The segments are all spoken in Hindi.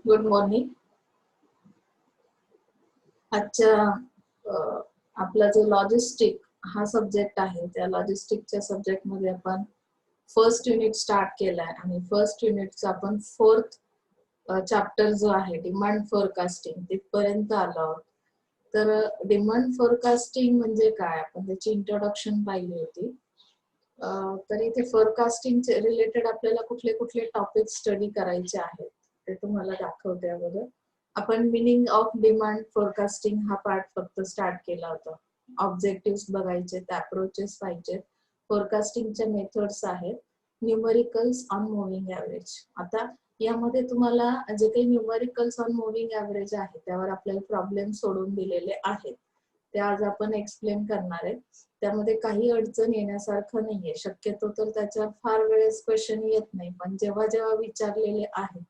Good morning. आजच्या आपला जो लॉजिस्टिक हा सब्जेक्ट आहे त्या लॉजिस्टिकच्या सब्जेक्ट मध्ये आपण फर्स्ट युनिट स्टार्ट केलाय आणि फर्स्ट युनिटचा आपण फोर्थ चॅप्टर जो आहे डिमांड फोरकास्टिंग तिथपर्यंत आलो आहोत. तर डिमांड फोरकास्टिंग म्हणजे काय आपण त्याची इंट्रोडक्शन पाहिली होती. तर इथे फोरकास्टिंग रिलेटेड आपल्याला कुठले कुठले टॉपिक स्टडी करायचे आहेत ते तुम्हाला दाखवते अगोदर. आपण मिनिंग ऑफ डिमांड फोरकास्टिंग हा पार्ट फक्त स्टार्ट केला होता. ऑब्जेक्टिव्ह बघायचे, अप्रोचेस पाहिजे, फोरकास्टिंगचे मेथड्स आहेत, न्यूमरिकल्स ऑन मूव्हिंग ऍव्हरेज. आता यामध्ये तुम्हाला जे काही न्यूमरिकल्स ऑन मूव्हिंग ऍव्हरेज आहे त्यावर आपल्याला प्रॉब्लेम सोडून दिलेले आहेत ते आज आपण एक्सप्लेन करणार आहे. त्यामध्ये काही अडचण येण्यासारखं नाहीये. शक्यतो तर त्याच्यावर फार वेळेस क्वेश्चन येत नाही, पण जेव्हा जेव्हा विचारलेले आहेत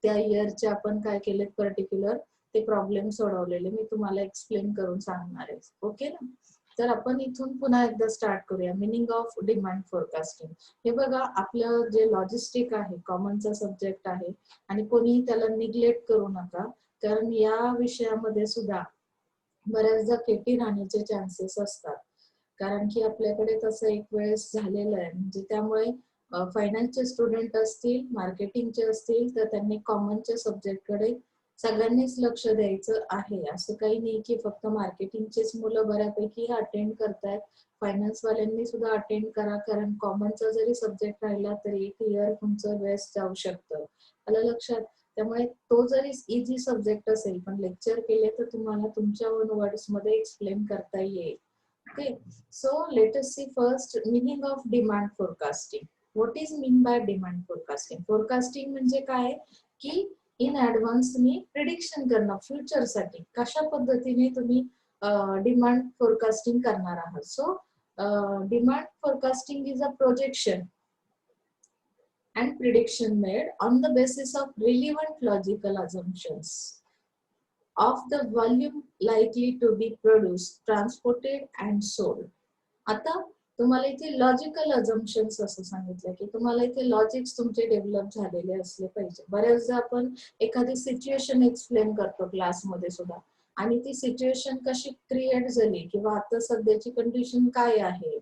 त्या इयरचे आपण काय केले पर्टिक्युलर ते प्रॉब्लेम सोडवलेले मी तुम्हाला एक्सप्लेन करून सांगणार आहे. ओके ना. तर आपण इथून पुन्हा एकदा स्टार्ट करूया. Meaning of demand forecasting. हे बघा आपलं जे लॉजिस्टिक आहे कॉमनचा सब्जेक्ट आहे आणि कोणी त्याला निग्लेक्ट करू नका, कारण या विषयामध्ये सुद्धा बऱ्याचदा केटी राहण्याचे चान्सेस असतात. कारण की आपल्याकडे तसं एक वेळेस झालेलं आहे. म्हणजे त्यामुळे फायनान्सचे स्टुडंट असतील, मार्केटिंगचे असतील तर त्यांनी कॉमनच्या सब्जेक्टकडे सगळ्यांनीच लक्ष द्यायचं आहे. असं काही नाही की फक्त मार्केटिंगचेच मुलं बऱ्यापैकी अटेंड करतायत. फायनान्स वाल्यांनी सुद्धा अटेंड करा, कारण कॉमनचा जरी सब्जेक्ट राहिला तरी एक इयर तुमचं वेस्ट जाऊ शकतं. आलं लक्षात. त्यामुळे तो जरी इझी सब्जेक्ट असेल पण लेक्चर केले तर तुम्हाला तुमच्या ओन वर्ड्स मध्ये एक्सप्लेन करता येईल. Okay, so let us see first meaning of demand forecasting. What is mean by demand forecasting? Forecasting म्हणजे काय की इन ऍडव्हान्स तुम्ही प्रिडिक्शन करणं फ्युचर साठी कशा पद्धतीने तुम्ही डिमांड फोरकास्टिंग करणार आहात. So demand forecasting is a projection and prediction made on the basis of relevant logical assumptions of the volume likely to be produced, transported and sold. आता तुम्हाला इथे लॉजिकल अजम्पशन्स असं सांगितलं की तुम्हाला इथे लॉजिक्स तुमचे डेव्हलप झालेले असले पाहिजे. बऱ्याचदा आपण एखादी सिच्युएशन एक्सप्लेन करतो क्लासमध्ये सुद्धा आणि ती सिच्युएशन कशी क्रिएट झाली किंवा आता सध्याची कंडिशन काय आहे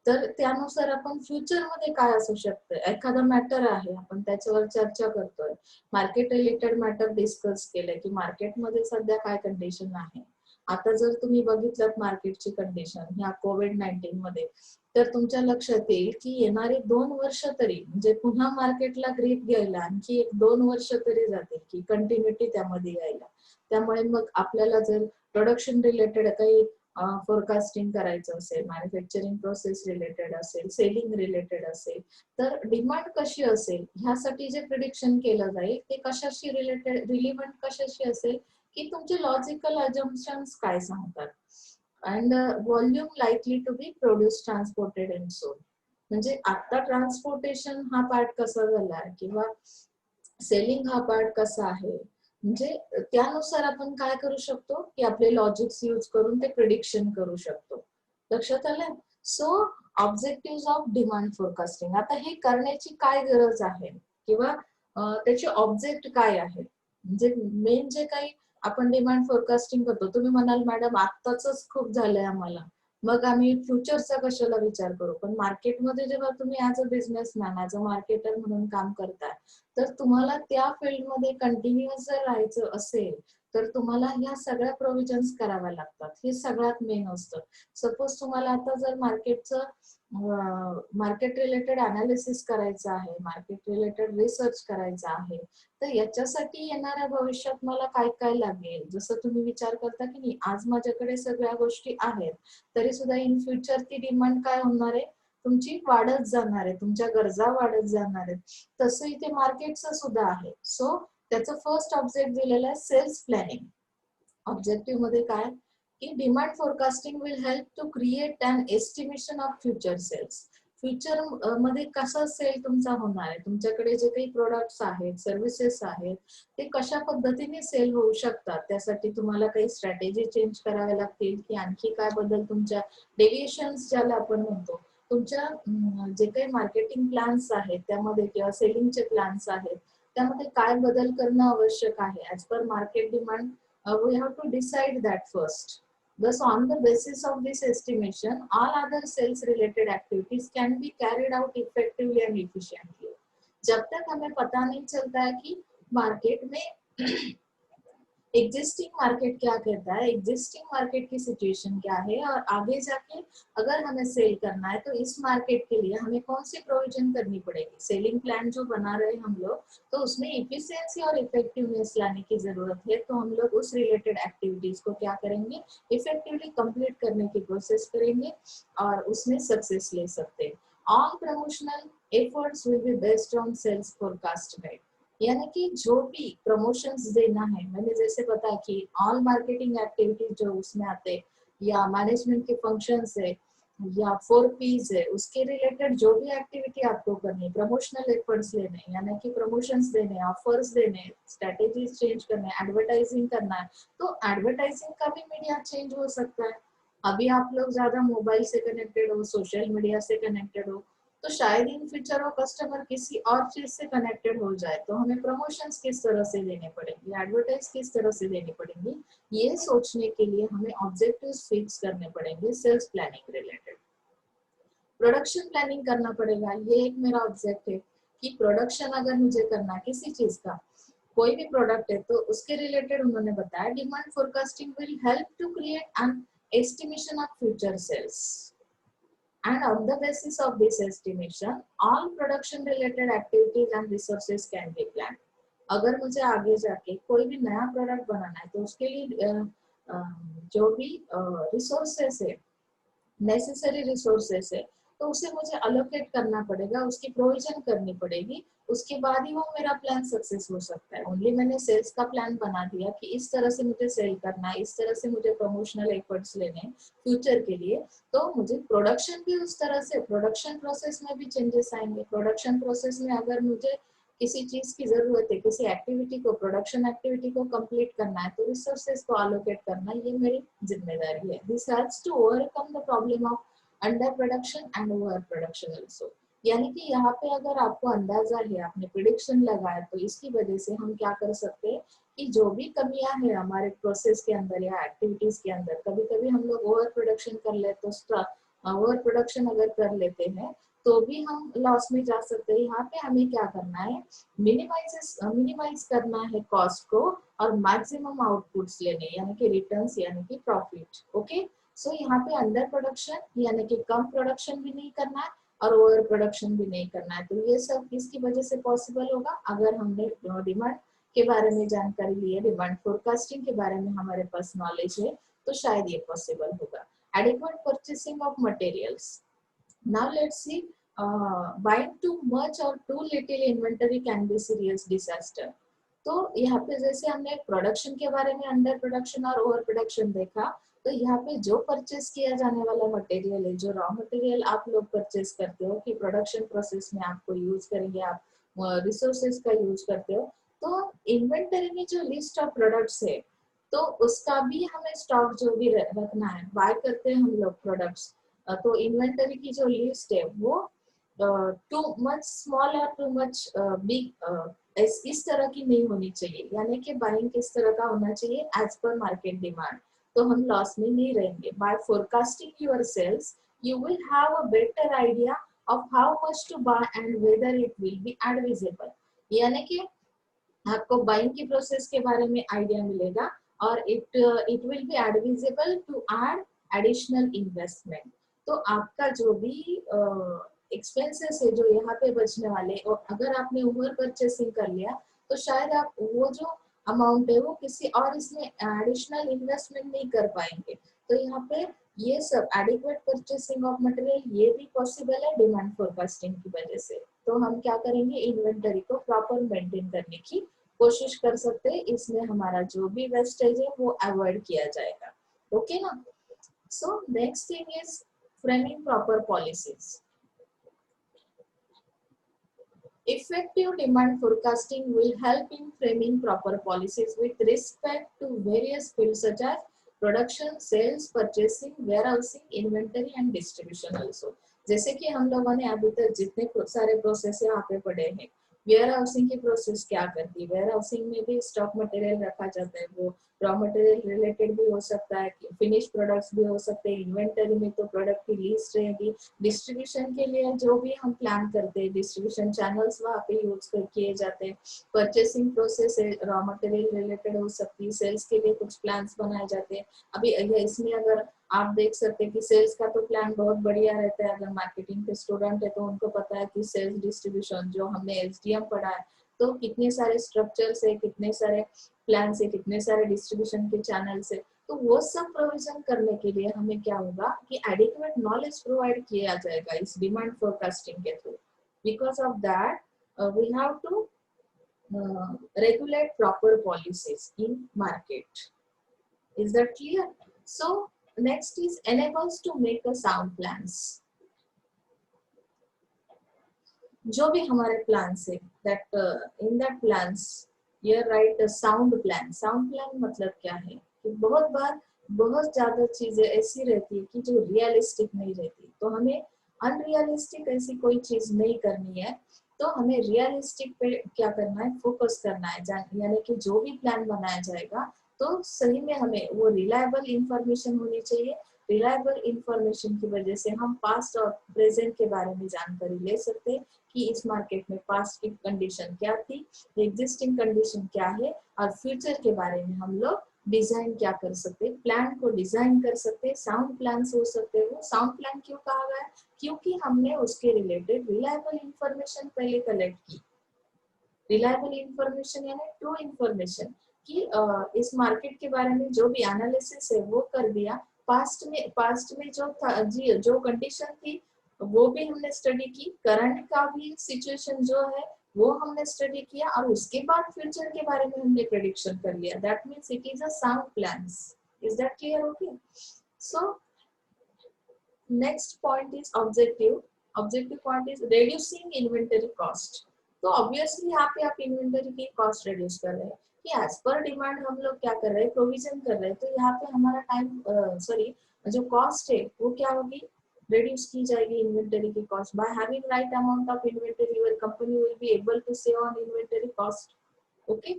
तर त्यानुसार आपण फ्युचर मध्ये काय असू शकतं. एखादा मॅटर आहे आपण त्याच्यावर चर्चा करतोय, मार्केट रिलेटेड मॅटर डिस्कस केलंय की मार्केटमध्ये सध्या काय कंडिशन आहे. आता जर तुम्ही बघितलं मार्केटची कंडिशन ह्या कोविड-19 मध्ये तर तुमच्या लक्षात येईल की येणारे 2 वर्ष तरी म्हणजे पुन्हा मार्केटला ग्रीप घ्यायला आणखी 1-2 वर्ष तरी जातील की कंटिन्युटी त्यामध्ये यायला. त्यामुळे मग आपल्याला जर प्रोडक्शन रिलेटेड काही फोरकास्टिंग करायचं असेल, मॅन्युफॅक्चरिंग प्रोसेस रिलेटेड असेल, सेलिंग रिलेटेड असेल तर डिमांड कशी असेल ह्यासाठी जे प्रिडिक्शन केलं जाईल ते कशाशी रिलेटेड रिलिव्हंट कशाशी असेल की तुमचे लॉजिकल अजम्पशन्स काय सांगतात. And volume likely to be produce, transported and sold. म्हणजे आता ट्रान्सपोर्टेशन हा पार्ट कसा झाला किंवा सेलिंग हा पार्ट कसा आहे म्हणजे त्यानुसार आपण काय करू शकतो की आपले लॉजिक्स यूज करून ते प्रिडिक्शन करू शकतो. लक्षात आलं. सो ऑब्जेक्टिव्ह ऑफ डिमांड फोरकास्टिंग. आता हे करण्याची काय गरज आहे किंवा त्याचे ऑब्जेक्ट काय आहे. म्हणजे मेन जे काही आपण डिमांड फोरकास्टिंग करतो, तुम्ही म्हणाल मॅडम आत्ताच खूप झालंय आम्हाला मग आम्ही फ्युचरचा कशाला विचार करू. पण मार्केटमध्ये जेव्हा तुम्ही as a businessman as a marketer म्हणून काम करताय तर तुम्हाला त्या फील्डमध्ये कंटिन्युअस जर राहायचं असेल तर तुम्हाला ह्या सगळ्या प्रोव्हिजन्स कराव्या लागतात. हे सगळ्यात मेन असतं. सपोज तुम्हाला आता जर मार्केट रिलेटेड अनालिसिस करायचं आहे, मार्केट रिलेटेड रिसर्च करायचा आहे तर याच्यासाठी येणाऱ्या भविष्यात मला काय काय लागेल. जसं तुम्ही विचार करता की नाही आज माझ्याकडे सगळ्या गोष्टी आहेत तरी सुद्धा इन फ्युचर ती डिमांड काय होणार आहे तुमची वाढत जाणार आहे, तुमच्या गरजा वाढत जाणार आहेत. तसं इथे मार्केटचं सुद्धा आहे. सो त्याचं फर्स्ट ऑब्जेक्ट दिलेलं आहे सेल्स प्लॅनिंग. ऑब्जेक्टिव्ह मध्ये काय की demand forecasting will help to create an estimation of future sales. Future मध्ये कसा सेल तुमचा होणार आहे, तुमच्याकडे जे काही प्रोडक्ट्स आहेत, सर्व्हिसेस आहेत ते कशा पद्धतीने सेल होऊ शकतात. त्यासाठी तुम्हाला काही स्ट्रॅटेजी चेंज कराव्या लागतील की आणखी काय बदल तुमच्या डेव्हिएशन्स ज्याला आपण म्हणतो तुमच्या जे काही मार्केटिंग प्लॅन्स आहेत त्यामध्ये किंवा सेलिंगचे प्लॅन्स आहेत त्यामध्ये काय बदल करणं आवश्यक आहे as per market demand. We have to decide that first. Thus, on the basis of this estimation, all other sales related activities can be carried out effectively and efficiently. जब तक हमें पता नहीं चलता है कि मार्केट में एग्जिस्टिंग मार्केट क्या कहता है, एग्जिस्टिंग मार्केट की सिचुएशन क्या है, और आगे जाके अगर हमें सेल करना है तो इस मार्केट के लिए हमें कौन सी प्रोविजन करनी पड़ेगी. सेलिंग प्लान जो बना रहे हम लोग, तो उसमें इफिशिएंसी और इफेक्टिवनेस लाने की जरूरत है. तो हम लोग उस रिलेटेड एक्टिविटीज को क्या करेंगे, इफेक्टिवली कंप्लीट करने की प्रोसेस करेंगे और उसमें सक्सेस ले सकते हैं. All promotional efforts will be based on sales forecast guide. यानी कि जो भी प्रमोशंस देना है, मैंने जैसे बताया कि ऑल मार्केटिंग एक्टिविटीज जो उसमें आते हैं, या मैनेजमेंट के फंक्शंस है, या 4Ps है, उसके रिलेटेड जो भी एक्टिविटी आपको करनी है, प्रमोशनल एफर्ट्स लेने, यानी कि प्रमोशंस देने, ऑफर्स देने, स्ट्रेटेजीज चेंज करने, एडवर्टाइजिंग करना है, तो एडवर्टाइजिंग का भी मीडिया चेंज हो सकता है. अभी आप लोग ज्यादा मोबाइल से कनेक्टेड हो, सोशल मीडिया से कनेक्टेड हो, तो शायद इन फ्यूचर वो कस्टमर किसी और चीज से कनेक्टेड हो जाए, तो हमें प्रमोशंस किस तरह से देने पड़ेंगे, एडवर्टाइज किस तरह से देनी पड़ेंगी, ये सोचने के लिए हमें ऑब्जेक्टिव्स फिक्स करने पड़ेंगे sales planning related. Production planning करना पड़ेगा. ये एक मेरा ऑब्जेक्ट है कि प्रोडक्शन अगर मुझे करना है किसी चीज का, कोई भी प्रोडक्ट है, तो उसके रिलेटेड उन्होंने बताया demand forecasting will help to create an estimation of future sales. And on the basis of this estimation, all production related activities and resources can be planned. अगर मुझे आगे जाके कोई भी नया प्रोडक्ट बनाना है, तो उसके लिए जो भी रिसोर्सेस है, नेसेसरी रिसोर्सेस है, तो उसे मुझे अलोकेट करना पड़ेगा, उसकी प्रोविजन करनी पड़ेगी. उसके बाद ही वो मेरा प्लान सक्सेस हो सकता है. ओनली मैंने सेल्स का प्लान बना दिया कि इस तरह से मुझे सेल करना है, इस तरह से मुझे प्रमोशनल एफर्ट्स लेने हैं फ्यूचर के लिए, तो मुझे प्रोडक्शन भी उस तरह से, प्रोडक्शन प्रोसेस में भी चेंजेस आएंगे. प्रोडक्शन प्रोसेस में अगर मुझे किसी चीज की जरूरत है, किसी एक्टिविटी को, प्रोडक्शन एक्टिविटी को कंप्लीट करना है, तो रिसोर्सेज को अलोकेट करना ये मेरी जिम्मेदारी है. This helps to overcome the problem of under production and over production also. यानी कि यहाँ पे अगर आपको अंदाजा है, आपने प्रिडिक्शन लगाया, तो इसकी वजह से हम क्या कर सकते हैं कि जो भी कमियां हैं हमारे प्रोसेस के अंदर या एक्टिविटीज के अंदर, कभी कभी हम लोग ओवर प्रोडक्शन कर लेते, तो ओवर प्रोडक्शन अगर कर लेते हैं तो भी हम लॉस में जा सकते हैं. यहाँ पे हमें क्या करना है, मिनिमाइज करना है कॉस्ट को और मैक्सिमम आउटपुट्स लेने, यानी कि रिटर्न्स, यानी कि प्रॉफिट. ओके, सो यहाँ पे अंडर प्रोडक्शन यानी कि कम प्रोडक्शन भी नहीं करना है और ओवर प्रोडक्शन भी नहीं करना है. तो ये सब किसकी वजह से पॉसिबल होगा, अगर हमने डिमांड के बारे में जानकारी ली है, डिमांड फोरकास्टिंग के बारे में हमारे पास नॉलेज है, तो शायद ये पॉसिबल होगा. Adequate purchasing of materials. Now let's see, buying too much or too little inventory can be serious disaster. तो यहाँ पे जैसे हमने प्रोडक्शन के बारे में अंडर प्रोडक्शन और ओवर प्रोडक्शन देखा, तो यहाँ पे जो परचेस किया जाने वाला मटेरियल है, जो रॉ मटेरियल आप लोग परचेस करते हो कि प्रोडक्शन प्रोसेस में आपको यूज करेंगे, आप रिसोर्सेज का यूज करते हो, तो इन्वेंटरी में जो लिस्ट ऑफ प्रोडक्ट्स है, तो उसका भी हमें स्टॉक जो भी रखना है. बाय करते हैं हम लोग प्रोडक्ट्स, तो इन्वेंटरी की जो लिस्ट है वो टू मच स्मॉल और टू मच बिग इस तरह की नहीं होनी चाहिए. यानी कि बाइंग किस तरह का होना चाहिए, एज पर मार्केट डिमांड, तो हम लॉस में नहीं रहेंगे. By forecasting your sales you will have a better idea of how much to buy and whether it will be advisable. यानी कि आपको बाइंग की प्रोसेस के बारे में आइडिया मिलेगा और it will be advisable to add additional investment. तो आपका जो भी एक्सपेंसेस है जो यहाँ पे बचने वाले, और अगर आपने ओवर परचेसिंग कर लिया, तो शायद आप वो जो अमाउंट है वो किसी और इसमें एडिशनल इन्वेस्टमेंट नहीं कर पाएंगे. तो यहाँ पे ये सब एडिक्वेट परचेसिंग ऑफ मटेरियल ये भी पॉसिबल है डिमांड फोरकास्टिंग की वजह से. तो हम क्या करेंगे, इन्वेंटरी को प्रॉपर मेंटेन करने की कोशिश कर सकते हैं. इसमें हमारा जो भी वेस्टेज है वो अवॉइड किया जाएगा. ओके ना. So next thing is framing proper policies. Effective demand forecasting will help in framing proper policies with respect to various fields such as production, sales, purchasing, warehousing, inventory and distribution also. जैसे कि हम लोगों ने अभी तक जितने सारे प्रोसेस यहाँ पे पढ़े हैं, वेयर हाउसिंग की प्रोसेस क्या करती है, वेयर हाउसिंग में भी स्टॉक मटेरियल रखा जाता है, वो रॉ मटेरियल रिलेटेड भी हो सकता है, फिनिश प्रोडक्ट्स भी हो सकते हैं, इन्वेंटरी में तो प्रोडक्ट की लिस्ट रहेगी, डिस्ट्रीब्यूशन के लिए जो भी हम प्लान करते हैं डिस्ट्रीब्यूशन चैनल्स वहाँ पे यूज कर किए जाते हैं, purchasing process raw material related हो सकती है, सेल्स के लिए कुछ प्लान्स बनाए जाते हैं। अभी इसमें अगर आप देख सकते हैं कि सेल्स का तो प्लान बहुत बढ़िया रहता है, अगर मार्केटिंग के स्टूडेंट है तो उनको पता है कि सेल्स डिस्ट्रीब्यूशन जो हमने एसडीएम पढ़ा है तो कितने सारे स्ट्रक्चर्स है, कितने सारे प्लान है, कितने सारे डिस्ट्रीब्यूशन के चैनल्स है, तो वो सब प्रोविजन करने के लिए हमें क्या होगा कि एडिक्वेट नॉलेज प्रोवाइड किया जाएगा इस डिमांड फोरकास्टिंग के through. Because of that we have to regulate proper policies in market. Is that clear? So next is enables to make a sound plans. जो भी हमारे प्लान्स है that in that plans you write a sound plan. Sound plan मतलब क्या है कि बहुत बार बहुत ज्यादा चीजें ऐसी रहती है कि जो रियलिस्टिक नहीं रहती, तो हमें अनरियलिस्टिक ऐसी कोई चीज नहीं करनी है, तो हमें रियलिस्टिक पे क्या करना है, फोकस करना है, यानी कि जो भी प्लान बनाया जाएगा तो सही में हमें वो रिलायबल इंफॉर्मेशन होनी चाहिए। रिलायबल इंफॉर्मेशन की वजह से हम पास्ट और प्रेजेंट के बारे में जानकारी ले सकते हैं कि इस मार्केट में पास्ट की कंडीशन क्या थी, एग्जिस्टिंग कंडीशन क्या है, और फ्यूचर के बारे में हम लोग डिजाइन क्या कर सकते हैं, प्लान को डिजाइन कर सकते हैं, साउंड प्लान हो सकते हैं। वो साउंड प्लान क्यों कहा गया है, क्योंकि हमने उसके रिलेटेड रिलायबल इंफॉर्मेशन पहले कलेक्ट की। रिलायबल इंफॉर्मेशन यानी ट्रू इंफॉर्मेशन कि इस मार्केट के बारे में जो भी एनालिसिस है वो कर दिया, पास्ट में जो था जी जो कंडीशन थी वो भी हमने स्टडी की, करंट का भी सिचुएशन जो है वो हमने स्टडी किया, और उसके बाद फ्यूचर के बारे में हमने प्रेडिक्शन कर लिया। That means it is a sound plans. Is that clear? Okay, so next point is objective. Objective point is reducing inventory cost. तो ऑब्वियसली यहाँ पे आप इन्वेंटरी की कॉस्ट रिड्यूस कर रहे हैं कि एज पर डिमांड हम लोग क्या कर रहे हैं, प्रोविजन कर रहे हैं, तो यहाँ पे हमारा टाइम सॉरी जो कॉस्ट है वो क्या होगी, रिड्यूस की जाएगी इन्वेंटरी की cost. By having right amount of inventory your company will be able to save on inventory cost. Okay,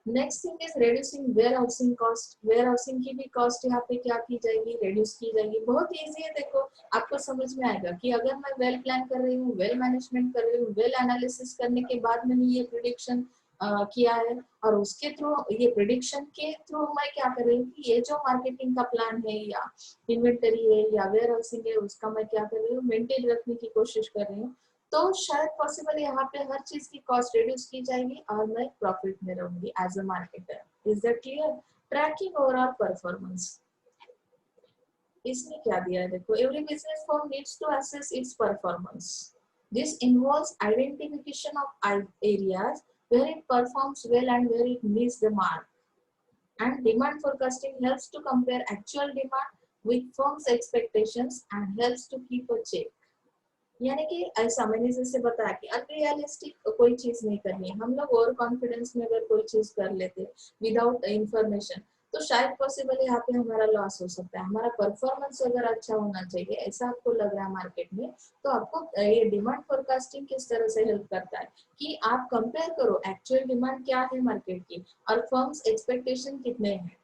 next thing is reducing warehousing cost. Warehousing की भी कॉस्ट यहाँ पे क्या की जाएगी, रिड्यूस की जाएगी। बहुत इजी है, देखो आपको समझ में आएगा कि अगर मैं वेल प्लान कर रही हूँ, वेल मैनेजमेंट कर रही हूँ, वेल एनालिसिस करने के बाद मैंने ये प्रिडिक्शन किया है, और उसके थ्रू ये प्रिडिक्शन के थ्रू मैं क्या कर रही हूँ कि ये जो मार्केटिंग का प्लान है या इन्वेंटरी है या वेयर हाउसिंग है उसका मैं क्या कर रही हूँ, मेंटेन रखने की कोशिश कर रही हूँ, तो शायद पॉसिबल यहाँ पे हर चीज की कॉस्ट रिड्यूस की जाएगी और मैं प्रॉफिट में रहूंगी as a marketer. Is that clear? Tracking overall performance, इसमें क्या दिया है देखो, every business firm needs to assess its performance. This involves identification of areas where it performs well and where it meets the mark. And demand forecasting helps to compare actual demand with firms' expectations and helps to keep a check. यानी कि ऐसा मैंने जैसे बताया कि अनरियलिस्टिक कोई चीज नहीं करनी है। हम लोग ओवर कॉन्फिडेंस में अगर कोई चीज कर लेते विदाउट इंफॉर्मेशन तो शायद पॉसिबल यहाँ पे हमारा लॉस हो सकता है। हमारा परफॉर्मेंस अगर अच्छा होना चाहिए ऐसा आपको लग रहा है मार्केट में, तो आपको ये डिमांड फोरकास्टिंग किस तरह से हेल्प करता है कि आप कंपेयर करो एक्चुअल डिमांड क्या है मार्केट की और फर्म्स एक्सपेक्टेशन कितने हैं।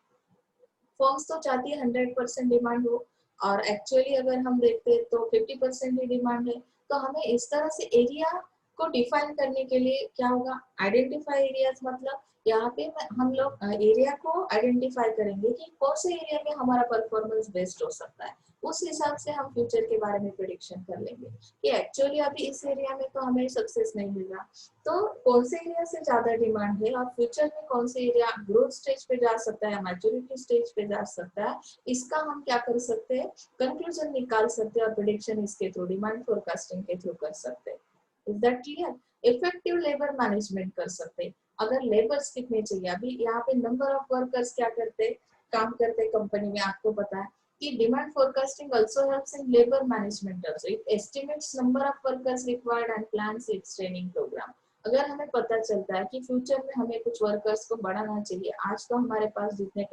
फर्म्स तो चाहती है 100% डिमांड हो, और एक्चुअली अगर हम देखते हैं तो 50% ही डिमांड है। तो हमें इस तरह से एरिया को डिफाइन करने के लिए क्या होगा, आइडेंटिफाई एरियाज, मतलब यहाँ पे हम लोग एरिया को आइडेंटिफाई करेंगे कि कौन से एरिया में हमारा परफॉर्मेंस बेस्ट हो सकता है। उस हिसाब से हम फ्यूचर के बारे में प्रेडिक्शन कर लेंगे कि एक्चुअली अभी इस एरिया में तो हमें सक्सेस नहीं मिल रहा, तो कौन से एरिया से ज्यादा डिमांड है और फ्यूचर में कौन से एरिया ग्रोथ स्टेज पे जा सकता है, मैच्योरिटी स्टेज पे जा सकता है, इसका हम क्या कर सकते हैं, कंक्लूजन निकाल सकते हैं और प्रेडिक्शन इसके थ्रू डिमांड फोरकास्टिंग के थ्रू कर सकते हैं। Is that clear? Effective labour management कर सकते हैं। अगर लेबर्स कितने चाहिए, अभी यहाँ पे नंबर ऑफ वर्कर्स क्या करते काम करते कंपनी में, आपको पता है कि demand forecasting also helps in labor management also. It estimates number of workers required and plans its training program. अगर हमें पता चलता है कि फ्यूचर में हमें कुछ वर्कर्स को बढ़ाना चाहिए, आज तो हमारे पास जितने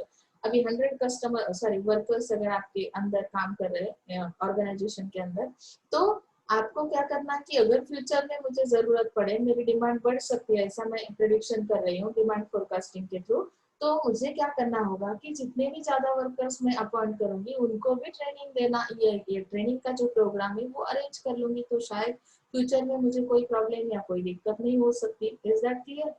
अभी 100 वर्कर्स अगर आपके अंदर काम कर रहे हैं ऑर्गेनाइजेशन के अंदर, तो आपको क्या करना है कि अगर फ्यूचर में मुझे जरूरत पड़े, मेरी डिमांड बढ़ सकती है, ऐसा मैं प्रेडिक्शन कर रही हूँ डिमांड फोरकास्टिंग के थ्रू, तो मुझे क्या करना होगा कि जितने भी ज्यादा वर्कर्स मैं अपॉइंट करूंगी उनको भी ट्रेनिंग देना, ये ट्रेनिंग का जो प्रोग्राम है वो अरेंज कर लूंगी, तो शायद फ्यूचर में मुझे कोई प्रॉब्लम या कोई दिक्कत नहीं हो सकती। Is that clear?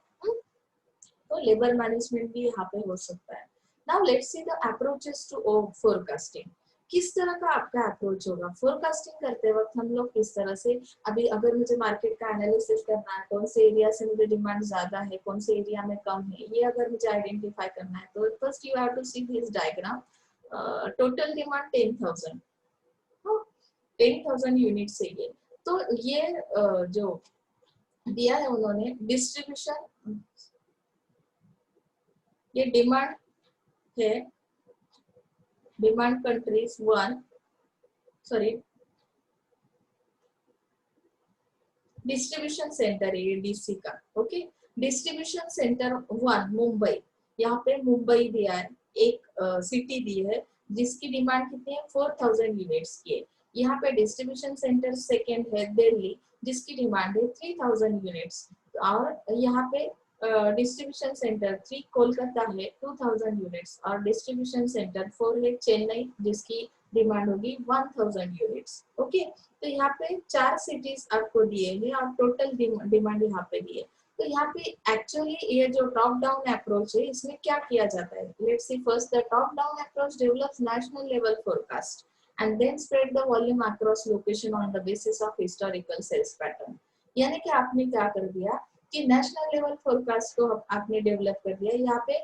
तो लेबर मैनेजमेंट भी यहाँ पे हो सकता है। Now let's see the approaches to forecasting. किस तरह का आपका अप्रोच होगा फोरकास्टिंग करते वक्त? हम लोग किस तरह से, अभी अगर मुझे मार्केट का एनालिसिस करना है, कौन से एरिया से मुझे डिमांड ज्यादा है, कौन से एरिया में कम है, ये अगर मुझे आइडेंटिफाई करना है, तो first you have to see this diagram. Total demand 10,000, 10,000 unit से ये, तो ये जो दिया है उन्होंने डिस्ट्रीब्यूशन, ये डिमांड है, demand countries one, sorry distribution centre है ये डीसी का। Okay, distribution centre one Mumbai, यहाँ पे मुंबई दिया है, एक सिटी दी है जिसकी डिमांड कितनी है 4,000 यूनिट्स की है। यहाँ पे डिस्ट्रीब्यूशन सेंटर सेकेंड है दिल्ली, जिसकी डिमांड है 3,000 यूनिट्स। और यहाँ पे डिस्ट्रीब्यूशन सेंटर 3 कोलकाता है 2,000 यूनिट्स, और डिस्ट्रीब्यूशन सेंटर 4 है चेन्नई, जिसकी डिमांड होगी 1,000 यूनिट्स। ओके, तो यहाँ पे 4 सिटीज आपको दिए हैं और टोटल डिमांड यहाँ पे दी है। तो यहाँ पे एक्चुअली ये जो टॉप डाउन अप्रोच है, इसमें क्या किया जाता है? Let's see first, the top down approach develops national level forecast and then spread the volume across location on the basis of historical sales pattern. यानी कि आपने क्या कर दिया कि नेशनल लेवल फोरकास्ट को आपने डेवलप कर दिया। यहाँ पे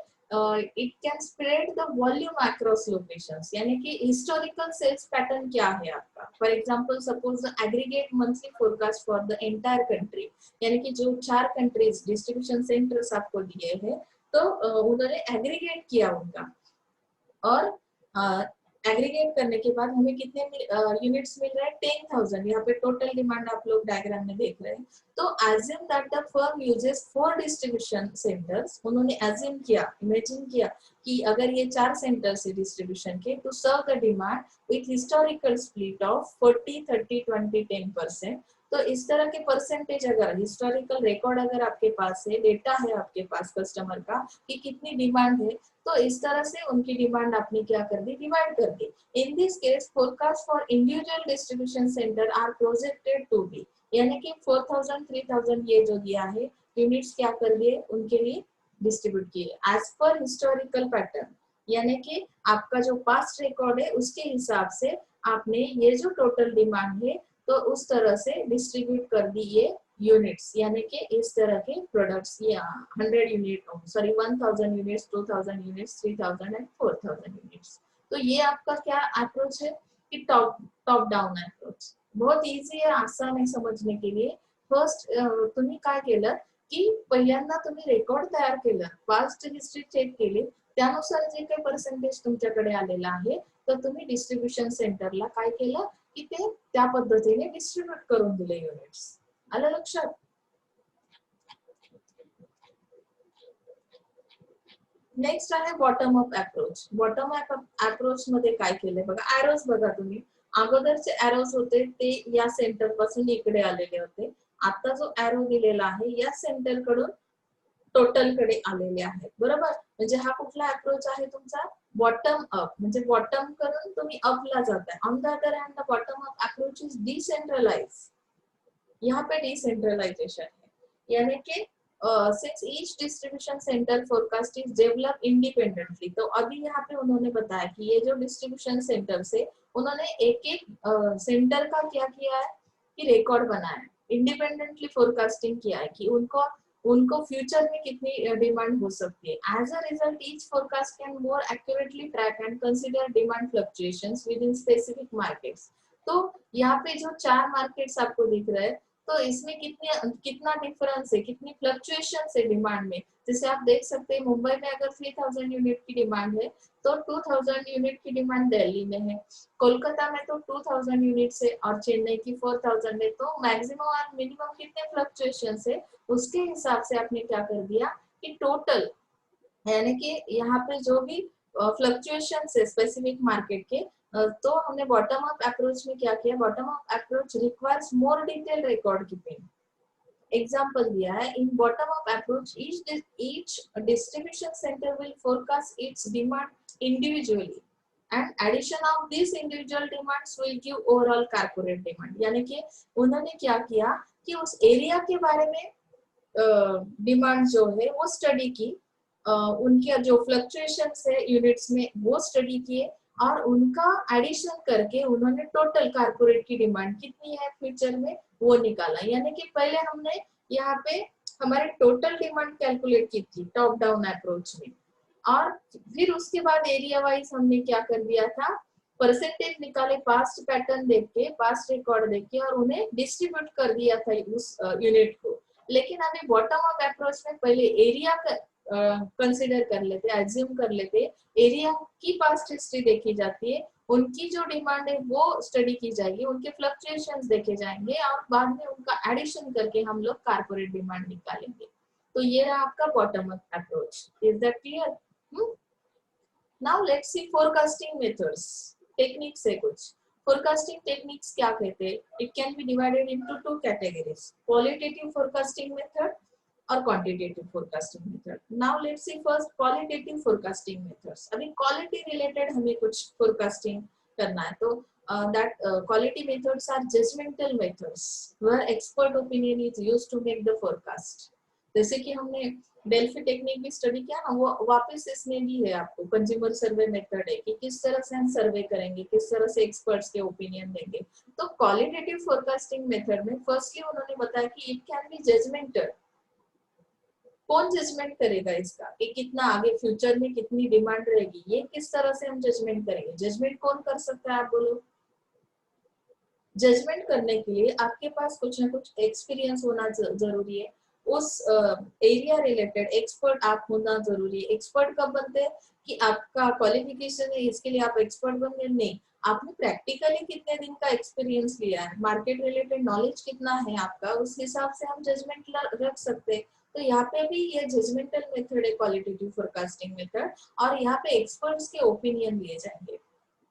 it can spread the volume across locations, यानी कि historical sales pattern क्या है आपका? For example, suppose the aggregate monthly forecast for the entire country, यानी कि जो 4 countries distribution centers आपको दिए हैं, तो उन्होंने aggregate किया उनका, और एग्रीगेट करने के बाद हमें कितने यूनिट्स मिल रहे हैं 10,000। यहाँ पे टोटल डिमांड आप लोग डायग्राम में देख रहे हैं। तो assume that the firm uses 4 distribution centres, उन्होंने एज्यूम किया, इमेजिन किया कि अगर ये 4 सेंटर्स है डिस्ट्रीब्यूशन के, to serve the demand with historical split of 40 30 20 10%। तो इस तरह के परसेंटेज, अगर हिस्टोरिकल रिकॉर्ड अगर आपके पास है, डेटा है आपके पास कस्टमर का कि कितनी डिमांड है, तो इस तरह से उनकी डिमांड आपने क्या कर दी, डिवाइड कर दी। In this case forecast for individual distribution center are projected to be, यानी कि 4,000 3,000 ये जो दिया है यूनिट्स क्या कर दिए उनके लिए डिस्ट्रीब्यूट किए एज पर हिस्टोरिकल पैटर्न, यानी कि आपका जो पास्ट रिकॉर्ड है उसके हिसाब से आपने ये जो टोटल डिमांड है तो उस तरह से डिस्ट्रीब्यूट कर दी ये यूनिट्स, यानी कि इस तरह के प्रोडक्ट्स, या 100 unit, sorry 1,000 units, 2,000 units, 3,000 and 4,000 units. तो ये आपका क्या अप्रोच है कि टॉप डाउन अप्रोच। बहुत इजी आहे, आसान आहे समजणे के लिए। फर्स्ट तुम्ही काय केलं की पहिल्यांदा तुम्ही रेकॉर्ड तयार केलं, पास्ट हिस्ट्री चेक केली, त्यानुसार जे काही पर्सेंटेज तुमच्याकडे आलेला आहे तर तुम्ही डिस्ट्रीब्यूशन सेंटरला काय केलं की ते त्या पद्धतीने डिस्ट्रीब्यूट करून दिले युनिट्स। आलं लक्षात? नेक्स्ट आहे bottom up approach. Bottom up approach मध्ये काय केलंय बघा, एरोज बघा तुम्ही, अगोदरचे एरोज होते ते या सेंटर पासून इकडे आलेले होते, आता जो एरो दिलेला आहे या सेंटर कडून टोटल कडे आलेले आहेत, बरोबर? म्हणजे हा कुठला अप्रोच आहे तुमचा, बॉटम अप, म्हणजे बॉटम करून तुम्ही अपला जाताय। On the other hand the bottom up approach is decentralise, यहाँ पे डिसेंट्रलाइजेशन है, यानी कि since each distribution centre forecast is develop independently, तो अभी यहाँ पे उन्होंने बताया कि ये जो डिस्ट्रीब्यूशन सेंटर से उन्होंने एक एक सेंटर का क्या किया है कि रिकॉर्ड बनाया है, इंडिपेंडेंटली फोरकास्टिंग किया है कि उनको उनको फ्यूचर में कितनी डिमांड हो सकती है। As a result each forecast can more accurately track and consider demand fluctuations within specific markets. तो यहाँ पे जो 4 मार्केट्स आपको दिख रहे हैं, तो इसमें कितना डिफरेंस है, कितनी फ्लक्चुएशन है डिमांड में। जैसे आप देख सकते हैं मुंबई में अगर 3,000 यूनिट की डिमांड है तो 2,000 यूनिट की डिमांड दिल्ली में है, कोलकाता में तो 2,000 यूनिट है और चेन्नई की 4,000 है। तो मैक्सिमम और मिनिमम कितने फ्लक्चुएशन है उसके हिसाब से आपने क्या कर दिया कि टोटल, यानी कि यहाँ पे जो भी फ्लक्चुएशन है स्पेसिफिक मार्केट के तो हमने बॉटम अप अप्रोच में क्या किया, bottom up approach requires more detail record keeping. Example दिया है, इन bottom up approach each distribution center will forecast its demand individually and addition of these individual demands will give overall corporate demand। यानी कि उन्होंने क्या किया कि उस एरिया के बारे में डिमांड जो है वो स्टडी की, उनके जो फ्लक्चुएशंस है यूनिट्स में वो स्टडी किए, और उनका एडिशन करके उन्होंने टोटल कारपोरेट की डिमांड कितनी है फ्यूचर में वो निकाला। यानी कि पहले हमने यहाँ पे हमारे टोटल डिमांड कैलकुलेट की थी टॉप डाउन अप्रोच में, और फिर उसके बाद एरिया वाइज हमने क्या कर दिया था, परसेंटेज निकाले पास्ट पैटर्न देख के, पास्ट रिकॉर्ड देख के, और उन्हें डिस्ट्रीब्यूट कर दिया था उस यूनिट को। लेकिन अभी बॉटम अप अप्रोच में पहले एरिया कंसिडर कर लेते, एज्यूम कर लेते, एरिया की पास्ट हिस्ट्री देखी जाती है, उनकी जो डिमांड है वो स्टडी की जाएगी, उनके फ्लक्चुएशंस देखे जाएंगे, और बाद में उनका एडिशन करके हम लोग कारपोरेट डिमांड निकालेंगे। तो ये रहा आपका bottom up approach. Is that clear? Now let's see forecasting methods. Techniques है कुछ। फोरकास्टिंग टेक्निक्स क्या कहते हैं? It can be divided into two categories, qualitative forecasting method और quantitative forecasting method. Now let's see first qualitative forecasting methods. अभी क्वालिटी रिलेटेड हमें कुछ फोरकास्टिंग करना है, तो that quality methods are judgmental methods where expert opinion is used to make the forecast। जैसे कि हमने डेल्फी टेक्निक भी स्टडी किया ना, वो वापस इसमें भी है आपको कंज्यूमर सर्वे मेथड है कि किस तरह से हम सर्वे करेंगे, किस तरह से एक्सपर्ट्स के ओपिनियन देंगे। तो क्वालिटेटिव फोरकास्टिंग मेथड में फर्स्टली उन्होंने बताया कि इट कैन बी जजमेंटल। कौन जजमेंट करेगा इसका कि कितना आगे फ्यूचर में कितनी डिमांड रहेगी, ये किस तरह से हम जजमेंट करेंगे? जजमेंट कौन कर सकता है आप बोलो? जजमेंट करने के लिए आपके पास कुछ ना कुछ एक्सपीरियंस होना जरूरी है, उस एरिया रिलेटेड एक्सपर्ट आप होना जरूरी है। एक्सपर्ट कब बनते हैं कि आपका क्वालिफिकेशन है इसके लिए आप एक्सपर्ट बन गए, नहीं, आपने प्रैक्टिकली कितने दिन का एक्सपीरियंस लिया है, मार्केट रिलेटेड नॉलेज कितना है आपका, उस हिसाब से हम जजमेंट रख सकते हैं। तो यहाँ पे भी ये जजमेंटल मेथड है क्वालिटेटिव फोरकास्टिंग मेथड, और यहाँ पे एक्सपर्ट्स के ओपिनियन लिए जाएंगे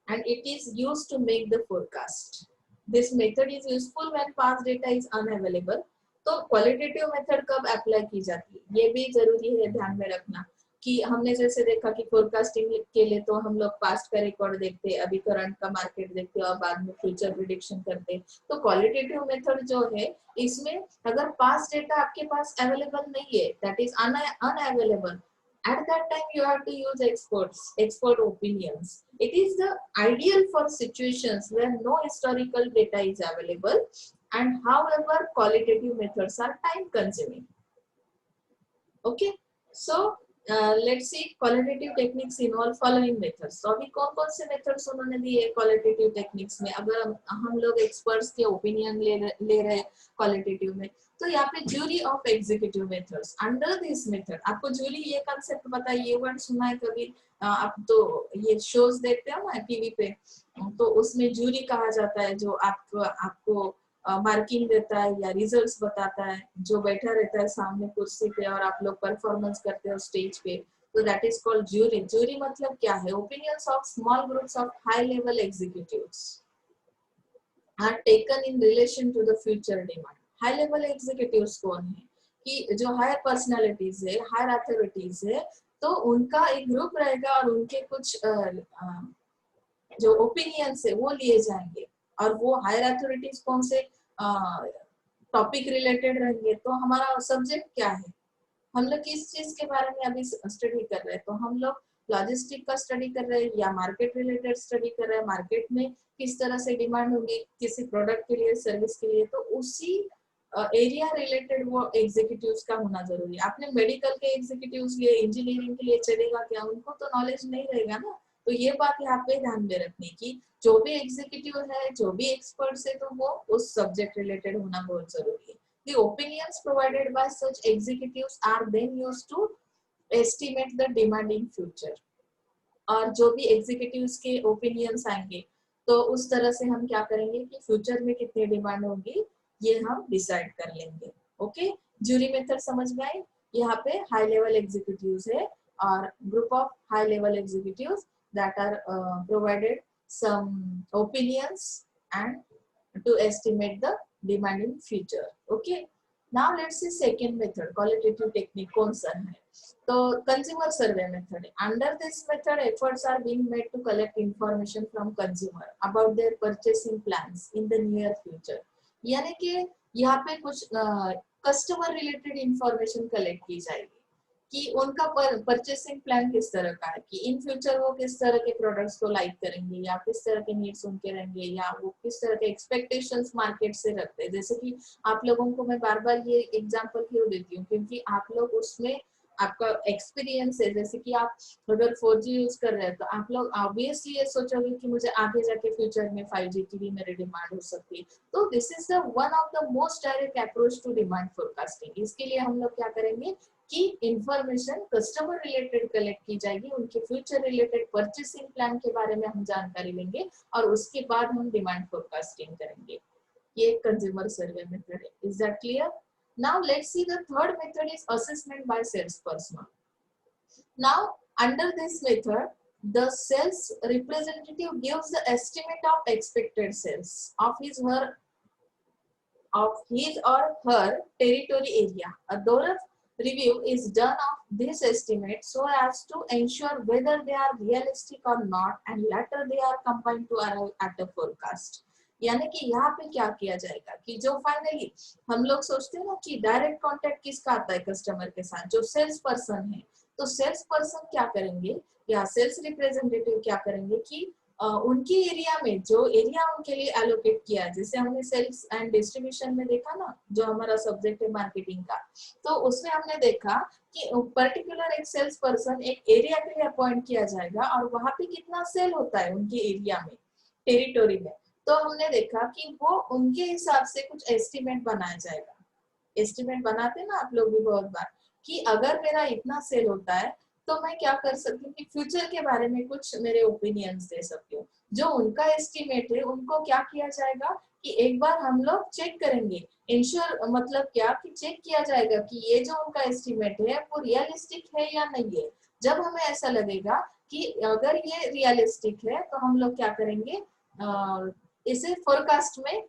and it is used to make the forecast. This method is useful when past data is unavailable। तो क्वालिटेटिव मेथड कब अप्लाई की जाती है ये भी जरूरी है ध्यान में रखना, कि हमने जैसे देखा कि फोरकास्टिंग के लिए तो हम लोग पास्ट का रिकॉर्ड देखते हैं, अभी करंट का मार्केट देखते हैं और बाद में फ्यूचर प्रिडिक्शन करते हैं। तो क्वालिटेटिव मेथड जो है इसमें अगर पास्ट डेटा आपके पास अवेलेबल नहीं है, that is unavailable, at that time you have to use expert opinions। It is the ideal for situations where no historical data is available, and however qualitative methods are time consuming। Okay, so let's see qualitative techniques involve following methods। तो अभी कौन कौन से मेथड्स उन्होंने दिए क्वालिटेटिव टेक्निक्स में? अगर हम लोग एक्सपर्ट्स के ओपिनियन ले रहे क्वालिटेटिव में, तो यहाँ पे jury of executive methods. Under this method आपको ज्यूरी ये कांसेप्ट पता है, ये वर्ड सुना है कभी? आप तो ये शोज देखते हो ना टीवी पे, तो उसमें ज्यूरी कहा जाता है जो आपको मार्किंग देता है या रिजल्ट्स बताता है, जो बैठा रहता है सामने कुर्सी पे और आप लोग परफॉर्मेंस करते हो स्टेज पे, तो that is called jury. Jury मतलब क्या है? Opinions of small groups of high level executives are taken in relation to the future demand. High level executives कौन है? कि जो हायर पर्सनालिटीज है, हायर अथॉरिटीज है, तो उनका एक ग्रुप रहेगा और उनके कुछ जो ओपिनियंस है वो लिए जाएंगे, और वो हायर अथॉरिटीज कौन से टॉपिक रिलेटेड रहेंगे। तो हमारा सब्जेक्ट क्या है, हम लोग किस चीज के बारे में अभी स्टडी कर रहे हैं? तो हम लोग लॉजिस्टिक का स्टडी कर रहे हैं या मार्केट रिलेटेड स्टडी कर रहे हैं, मार्केट में किस तरह से डिमांड होगी किसी प्रोडक्ट के लिए, सर्विस के लिए, तो उसी एरिया रिलेटेड वो एग्जीक्यूटिव्स का होना जरूरी है। आपने मेडिकल के एग्जीक्यूटिव्स लिए, इंजीनियरिंग के लिए चलेगा क्या? उनको तो नॉलेज नहीं रहेगा ना। तो ये बात यहाँ पे ध्यान में रखने की, जो भी एग्जीक्यूटिव है, जो भी एक्सपर्ट्स है, तो वो उस सब्जेक्ट रिलेटेड होना बहुत जरूरी है। The opinions provided by such executives are then used to estimate the demand in future। और जो भी एग्जीक्यूटिव्स के ओपिनियंस आएंगे तो उस तरह से हम क्या करेंगे कि फ्यूचर में कितनी डिमांड होगी ये हम डिसाइड कर लेंगे। ओके, ज्यूरी मेथड समझ में आई? यहाँ पे हाई लेवल एग्जीक्यूटिव्स है और group of high level executives that are provided some opinions and to estimate the demand in future. Okay, now let's see second method, qualitative technique कौन सा है? तो consumer survey method. Under this method, efforts are being made to collect information from consumer about their purchasing plans in the near future. यानी कि यहाँ पे कुछ कस्टमर रिलेटेड इंफॉर्मेशन कलेक्ट की जाएगी कि उनका परचेसिंग प्लान किस तरह का है, कि इन फ्यूचर वो किस तरह के प्रोडक्ट्स को लाइक करेंगे या किस तरह के नीड्स उनके रहेंगे या वो किस तरह के एक्सपेक्टेशंस मार्केट से रखते हैं। जैसे कि आप लोगों को मैं बार बार ये एग्जांपल क्यों देती हूँ, क्योंकि आप लोग उसमें आपका एक्सपीरियंस है। जैसे कि आप अगर 4G यूज कर रहे हैं तो आप लोग ऑब्वियसली ये सोचोगे कि मुझे आगे जाके फ्यूचर में 5G की भी मेरी डिमांड हो सकती है। तो this is the one of the most direct approach to demand forecasting. इसके लिए हम लोग क्या करेंगे कि इंफॉर्मेशन कस्टमर रिलेटेड कलेक्ट की जाएगी, उनके फ्यूचर रिलेटेड परचेसिंग प्लान के बारे में हम जानकारी लेंगे और उसके बाद हम डिमांड फोरकास्टिंग करेंगे। ये कंज्यूमर सर्वे मेथड है। Is that clear? Now let's see the third method is assessment by salesperson. Now under this method, the sales representative gives the estimate of expected sales of his or her territory area. A thorough review is done of this estimate so as to ensure whether they are realistic or not, and later they are combined to arrive at a forecast. यानी कि यहाँ पे क्या किया जाएगा कि जो फाइनली हम लोग सोचते हैं ना कि डायरेक्ट कांटेक्ट किसका आता है कस्टमर के साथ, जो सेल्स पर्सन है, तो सेल्स पर्सन क्या करेंगे या सेल्स रिप्रेजेंटेटिव क्या करेंगे कि उनकी एरिया में जो एरिया उनके लिए एलोकेट किया है, जैसे हमने सेल्स एंड डिस्ट्रीब्यूशन में देखा ना, जो हमारा सब्जेक्ट है मार्केटिंग का, तो उसमें हमने देखा कि पर्टिकुलर एक सेल्स पर्सन एक एरिया के लिए अपॉइंट किया जाएगा और वहां पे कितना सेल होता है उनके एरिया में, टेरिटोरी में। तो हमने देखा कि वो उनके हिसाब से कुछ एस्टिमेट बनाया जाएगा। एस्टिमेट बनाते ना आप लोग भी बहुत बार कि अगर मेरा इतना सेल होता है तो मैं क्या कर सकती हूँ कि फ्यूचर के बारे में कुछ मेरे ओपिनियंस दे सकती हूँ। जो उनका एस्टिमेट है उनको क्या किया जाएगा कि एक बार हम लोग चेक करेंगे, इंश्योर मतलब क्या कि चेक किया जाएगा कि ये जो उनका एस्टिमेट है वो रियलिस्टिक है या नहीं है। जब हमें ऐसा लगेगा कि अगर ये रियलिस्टिक है तो हम लोग क्या करेंगे, इसे फोरकास्ट में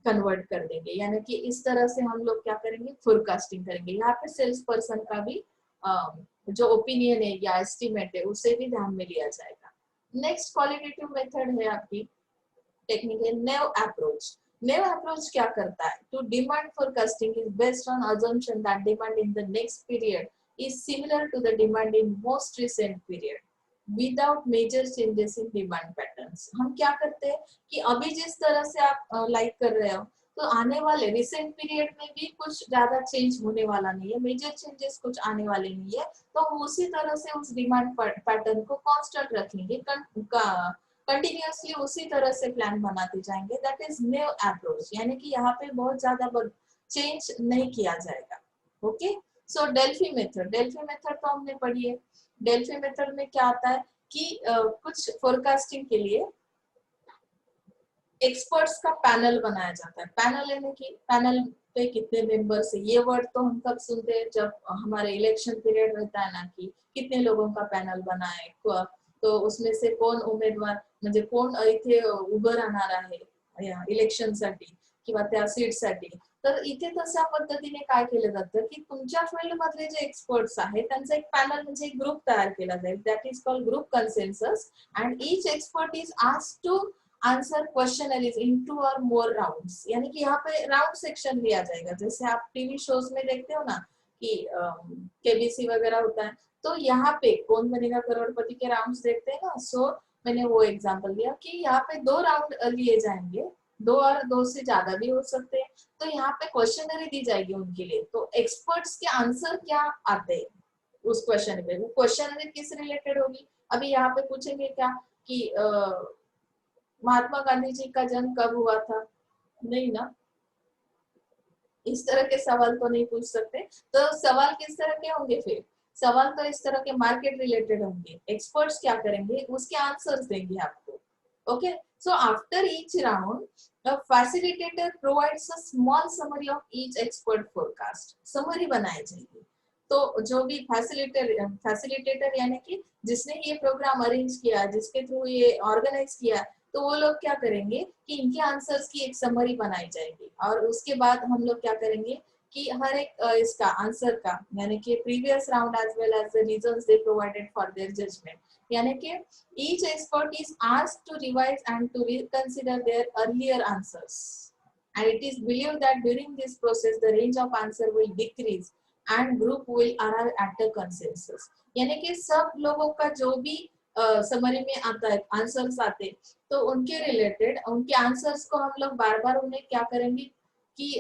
कन्वर्ट कर देंगे। यानी कि इस तरह से हम लोग क्या करेंगे, फोरकास्टिंग करेंगे। यहाँ पे सेल्स पर्सन का भी जो ओपिनियन है या एस्टिमेट है उसे भी ध्यान में लिया जाएगा। नेक्स्ट क्वालिटेटिव मेथड है आपकी टेक्निक है नेव अप्रोच। नेव अप्रोच क्या करता है, to demand forecasting is based on assumption that demand in the next period is similar to the demand in most recent period without major changes in demand patterns. हम क्या करते हैं कि अभी जिस तरह से आप लाइक कर रहे हो तो आने वाले रिसेंट पीरियड में भी कुछ ज्यादा चेंज होने वाला नहीं है, मेजर चेंजेस कुछ आने वाले नहीं है, तो हम उसी तरह से उस डिमांड पैटर्न को कांस्टेंट रखेंगे, कंटिन्यूअसली उसी तरह से प्लान बनाते जाएंगे। That is new approach. यानी कि यहाँ पे बहुत ज्यादा चेंज नहीं किया जाएगा। ओके, सो डेल्फी मेथड। डेल्फी मेथड तो हमने पढ़ी है। डेल्फी मेथड में क्या आता है कि कुछ फोरकास्टिंग के लिए एक्सपर्ट्स का पैनल बनाया जाता है। पैनल यानी कि पैनल पे कितने मेंबर्स है, ये वर्ड तो हम कब सुनते हैं जब हमारे इलेक्शन पीरियड रहता है ना, कि कितने लोगों का पैनल बना है, तो उसमें से कोण उमेदवार म्हणजे कोण इथे उभं राहणार आहे इलेक्शनसाठी किंवा त्या सीटसाठी। तर इथे तशा पद्धतीने काय केलं जातं की तुमच्या फील्ड मधले जे एक्सपर्ट्स आहेत त्यांचा एक पॅनल म्हणजे एक ग्रुप तयार केला जाईल, that is called group consensus, and each expert is asked to answer questionnaires in 2 or more rounds. यानी कि यहाँ पे राउंड सेक्शन लिया जाएगा, जैसे आप टीवी शोज में देखते हो ना कि केबीसी वगैरह होता है, तो यहाँ पे कौन बनेगा करोड़पति के राउंड्स देखते हैं ना, सो मैंने वो एग्जांपल दिया कि यहाँ पे 2 राउंड लिए जाएंगे, 2 और 2 से ज्यादा भी हो सकते हैं। तो यहाँ पे क्वेश्चनरी दी जाएगी उनके लिए, तो एक्सपर्ट्स के आंसर क्या आते हैं उस क्वेश्चन पे, वो क्वेश्चनरी किस रिलेटेड होगी। अभी यहाँ पे पूछेंगे क्या कि महात्मा गांधी जी का जन्म कब हुआ था, नहीं ना, इस तरह के सवाल तो नहीं पूछ सकते। तो सवाल किस तरह के होंगे, फिर सवाल तो इस तरह के मार्केट रिलेटेड होंगे। एक्सपर्ट्स क्या करेंगे, उसके आंसर्स देंगे आपको। Okay, so after each round the facilitator provides a small summary of each expert forecast. Summary बनाई जाएगी। तो जो भी फैसिलिटेटर यानी कि जिसने ये प्रोग्राम अरेंज किया, जिसके थ्रू ये ऑर्गेनाइज किया, तो वो लोग क्या करेंगे कि इनके आंसर्स की एक समरी बनाई जाएगी और उसके बाद हम लोग क्या करेंगे कि हर एक इसका आंसर का यानी कि previous round as well as the reasons they provided for their judgement, यानी कि each expert is asked to revise and to reconsider their earlier answers, and it is believed that during this process the range of answer will decrease and group will arrive at a consensus। यानी कि सब लोगों का जो भी समरी में आता है आंसर्स आते तो उनके रिलेटेड उनके आंसर्स को हम लोग बार बार उन्हें क्या करेंगे कि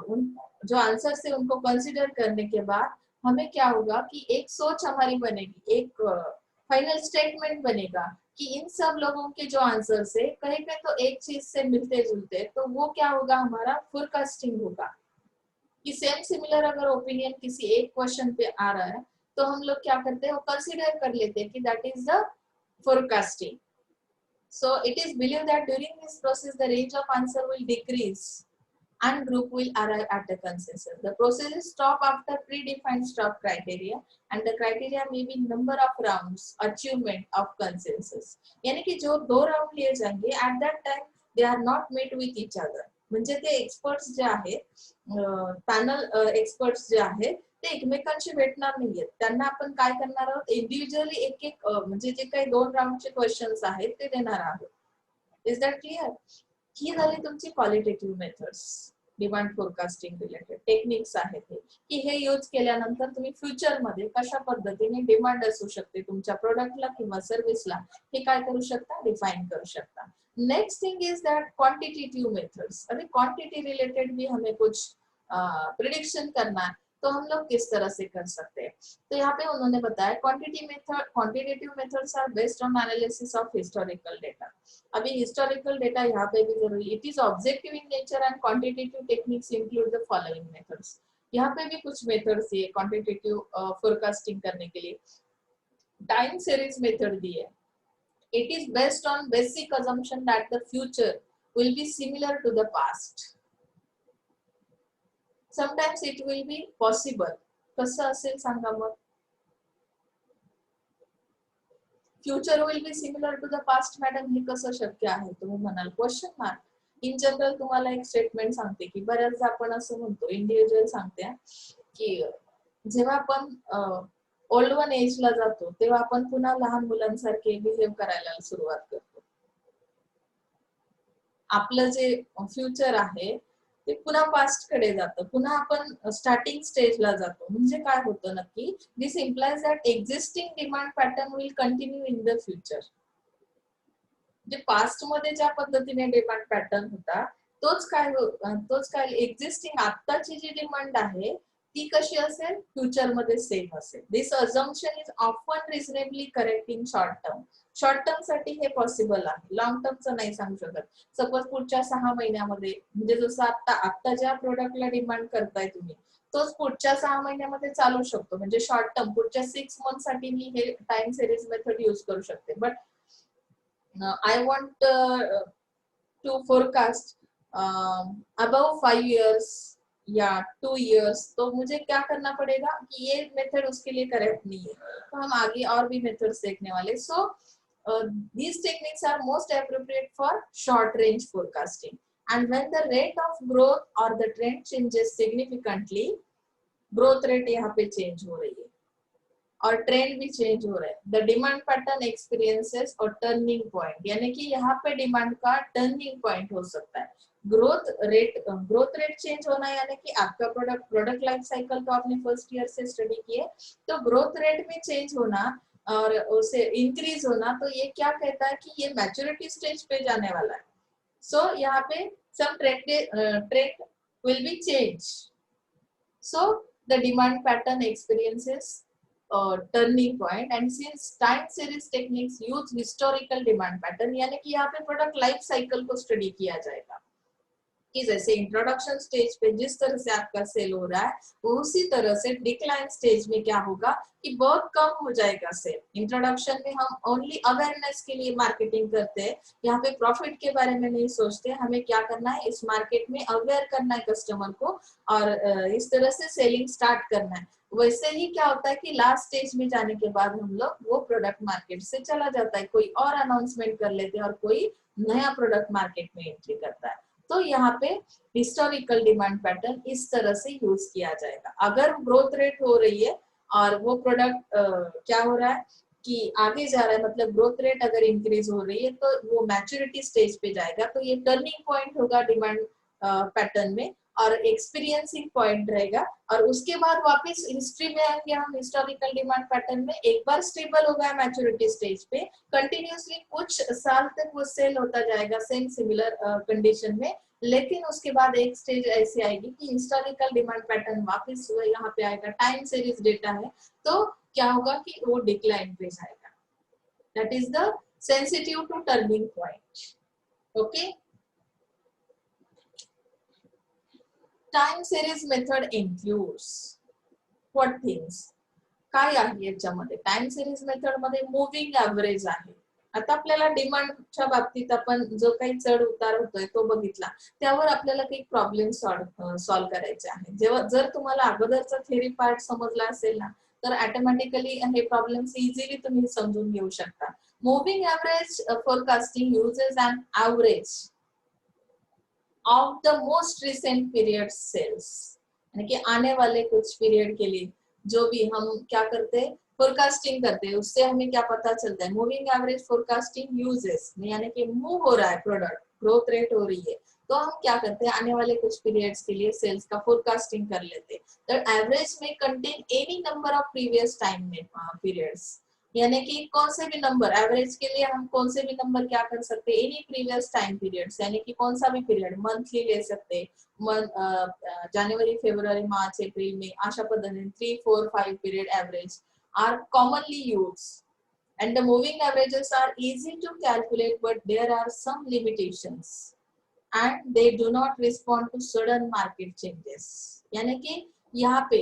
उन जो आंसर्स है उनको कंसिडर करने के बाद हमें क्या होगा कि एक सोच हमारी बनेगी, एक फाइनल स्टेटमेंट बनेगा कि इन सब लोगों के जो आंसर्स है कहीं पे तो एक चीज से मिलते जुलते, तो वो क्या होगा हमारा फोरकास्टिंग होगा कि सेम सिमिलर अगर ओपिनियन किसी एक क्वेश्चन पे आ रहा है तो हम लोग क्या करते हैं वो कंसीडर कर लेते हैं कि that is the forecasting। So it is believed that during this process the range of answer will decrease and group will arrive at a consensus। The process is stopped after predefined stop criteria and the criteria may be number of rounds achievement of consensus। यानी कि जो 2 राउंड लिए जाएंगे at that time they are not met with each other, म्हणजे ते एक्सपर्ट्स जे आहेत पॅनल एक्सपर्ट्स जे आहेत ते एकमेकांशी भेटणार नाहीयेत, त्यांना आपण काय करणार आहोत इंडिव्हिज्युअली एक एक म्हणजे जे काही 2 राउंडचे क्वेश्चन्स आहेत ते देणार आहोत। Is that clear? ही झाली तुमची qualitative methods demand forecasting related techniques आहेत हे की हे यूज केल्यानंतर तुम्ही फ्युचर मध्ये कशा पद्धतीने डिमांड असू शकते तुमच्या प्रोडक्टला किंवा सर्व्हिसला हे काय करू शकता डिफाइन करू शकता। Next thing is that quantitative methods. अभी क्वांटिटी रिलेटेड भी हमें कुछ प्रिडिक्शन करना है तो हम लोग किस तरह से कर सकते हैं, तो यहाँ पे उन्होंने बताया quantitative methods are based on analysis of historical data. अभी हिस्टोरिकल डेटा यहाँ पे भी जरूरी, it is objective in nature and quantitative techniques include the following methods. यहाँ पे भी कुछ मेथड्स दिए क्वांटिटेटिव फोरकास्टिंग करने के लिए। टाइम सीरीज मेथड दी है, it is based on basic assumption that the future will be similar to the past। sometimes it will be possible, कसं असेल सांगा मग, future will be similar to the past madam हे कसं शक्य आहे तुम्ही म्हणाल क्वेश्चन मार्क। इन जनरल तुम्हाला एक स्टेटमेंट सांगते की बऱ्याचदा आपण असं म्हणतो इंडिव्हिज्युअल सांगते की जेव्हा आपण ओल्ड वन एजला जातो तेव्हा आपण पुन्हा लहान मुलांसारखे बिहेव करायला सुरुवात करतो, आपलं जे फ्युचर आहे ते पुन्हा पास्ट कडे जातं, पुन्हा आपण स्टार्टिंग स्टेजला जातो। म्हणजे काय होतं नक्की, this implies that existing demand pattern will continue in the future. J past मध्ये ज्या पद्धतीने डिमांड पॅटर्न होता तोच काय एक्झिस्टिंग आत्ताची जी डिमांड आहे ती कशी असेल फ्युचर मध्ये सेम असेल। This assumption is often reasonably correct in short term साठी हे पॉसिबल आहे, लॉंग टर्मचं नाही सांगू शकत। सपोज पुढच्या 6 महिन्यामध्ये म्हणजे जसं आता ज्या प्रोडक्टला डिमांड करताय तुम्ही तोच पुढच्या 6 महिन्यामध्ये चालू शकतो, म्हणजे शॉर्ट टर्म पुढच्या 6 मंथ साठी मी हे टाइम सिरीज मेथड यूज करू शकते। But I want to forecast above 5 years या 2 years, तो मुझे क्या करना पड़ेगा कि ये मेथड उसके लिए करेक्ट नहीं है, तो हम आगे और भी मेथड्स देखने वाले। सो these techniques are most appropriate for short range forecasting and when the rate of growth or the trend changes significantly, growth rate यहाँ पे चेंज हो रही है और ट्रेंड भी चेंज हो रहा है, द डिमांड पैटर्न एक्सपीरियंसेस और टर्निंग पॉइंट, यानी कि यहाँ पे डिमांड का टर्निंग पॉइंट हो सकता है। ग्रोथ रेट चेंज होना यानी कि आपका प्रोडक्ट लाइफ साइकिल तो आपने फर्स्ट ईयर से स्टडी किए, तो ग्रोथ रेट में चेंज होना और उसे इंक्रीज होना, तो ये क्या कहता है कि ये मैच्योरिटी स्टेज पे जाने वाला है। सो यहाँ पे some trend will be change, so the demand pattern experiences turning point and since time series techniques use historical demand pattern, यानी कि यहाँ पे प्रोडक्ट लाइफ साइकिल को स्टडी किया जाएगा कि जैसे इंट्रोडक्शन स्टेज पे जिस तरह से आपका सेल हो रहा है उसी तरह से डिक्लाइन स्टेज में क्या होगा कि बहुत कम हो जाएगा सेल। इंट्रोडक्शन में हम ओनली अवेयरनेस के लिए मार्केटिंग करते हैं, यहाँ पे प्रॉफिट के बारे में नहीं सोचते, हमें क्या करना है इस मार्केट में अवेयर करना है कस्टमर को और इस तरह से सेलिंग स्टार्ट करना है। वैसे ही क्या होता है कि लास्ट स्टेज में जाने के बाद हम लोग वो प्रोडक्ट मार्केट से चला जाता है, कोई और अनाउंसमेंट कर लेते हैं और कोई नया प्रोडक्ट मार्केट में एंट्री करता है। तो यहाँ पे हिस्टोरिकल डिमांड पैटर्न इस तरह से यूज किया जाएगा। अगर ग्रोथ रेट हो रही है और वो प्रोडक्ट क्या हो रहा है कि आगे जा रहा है, मतलब ग्रोथ रेट अगर इंक्रीज हो रही है तो वो मैच्योरिटी स्टेज पे जाएगा, तो ये टर्निंग पॉइंट होगा डिमांड पैटर्न में और एक्सपीरियंसिंग पॉइंट रहेगा। और उसके बाद वापस हिस्ट्री में आएंगे हम हिस्टोरिकल डिमांड पैटर्न में। एक बार स्टेबल हो गया मैच्योरिटी स्टेज पे, कंटिन्यूसली कुछ साल तक वो सेल होता जाएगा सेम सिमिलर कंडीशन में, लेकिन उसके बाद एक स्टेज ऐसी आएगी कि हिस्टोरिकल डिमांड पैटर्न वापस यहाँ पे आएगा, टाइम सीरीज डेटा है, तो क्या होगा कि वो डिक्लाइन पे जाएगा। That is the sensitive to turning point. Okay, time series method includes what things, काय आहे याच्यामध्ये? टाइम सिरीज मेथड मध्ये मुव्हिंग ऍव्हरेज आहे। आता आपल्याला डिमांडच्या बाबतीत आपण जो काही चढ उतार होतोय तो बघितला, त्यावर आपल्याला काही प्रॉब्लेम सॉल्व्ह करायचे आहेत। जेव्हा जर तुम्हाला अगोदरचा थेरी पार्ट समजला असेल ना, तर ऑटोमॅटिकली हे प्रॉब्लेम्स इझिली तुम्ही समजून घेऊ शकता। Moving average forecasting uses an average of the most recent period sales, यानी कि आने वाले कुछ पीरियड के लिए जो भी हम क्या करते हैं, फोरकास्टिंग करते हैं, उससे हमें क्या पता चलता है। मूविंग एवरेज फोरकास्टिंग यूजेस, यानी कि मूव हो रहा है प्रोडक्ट, ग्रोथ रेट हो रही है, तो हम क्या करते हैं, आने वाले कुछ पीरियड्स के लिए सेल्स का फोरकास्टिंग कर लेते हैं। तो एवरेज में contain any number of previous time में पीरियड्स, यानी कि कौन से भी नंबर, एवरेज के लिए हम कौन से भी नंबर क्या कर सकते हैं, एनी प्रीवियस टाइम पीरियड्स, यानी कि कौन सा भी पीरियड, मंथली ले सकते हैं, जानेवारी फेब्रुवारी मार्च एप्रिल में, अशा पद्धतीने 3 4 5 period average are commonly used, and the moving averages are easy to calculate, but there are some limitations and they do not respond to sudden market changes। यानी कि यहाँ पे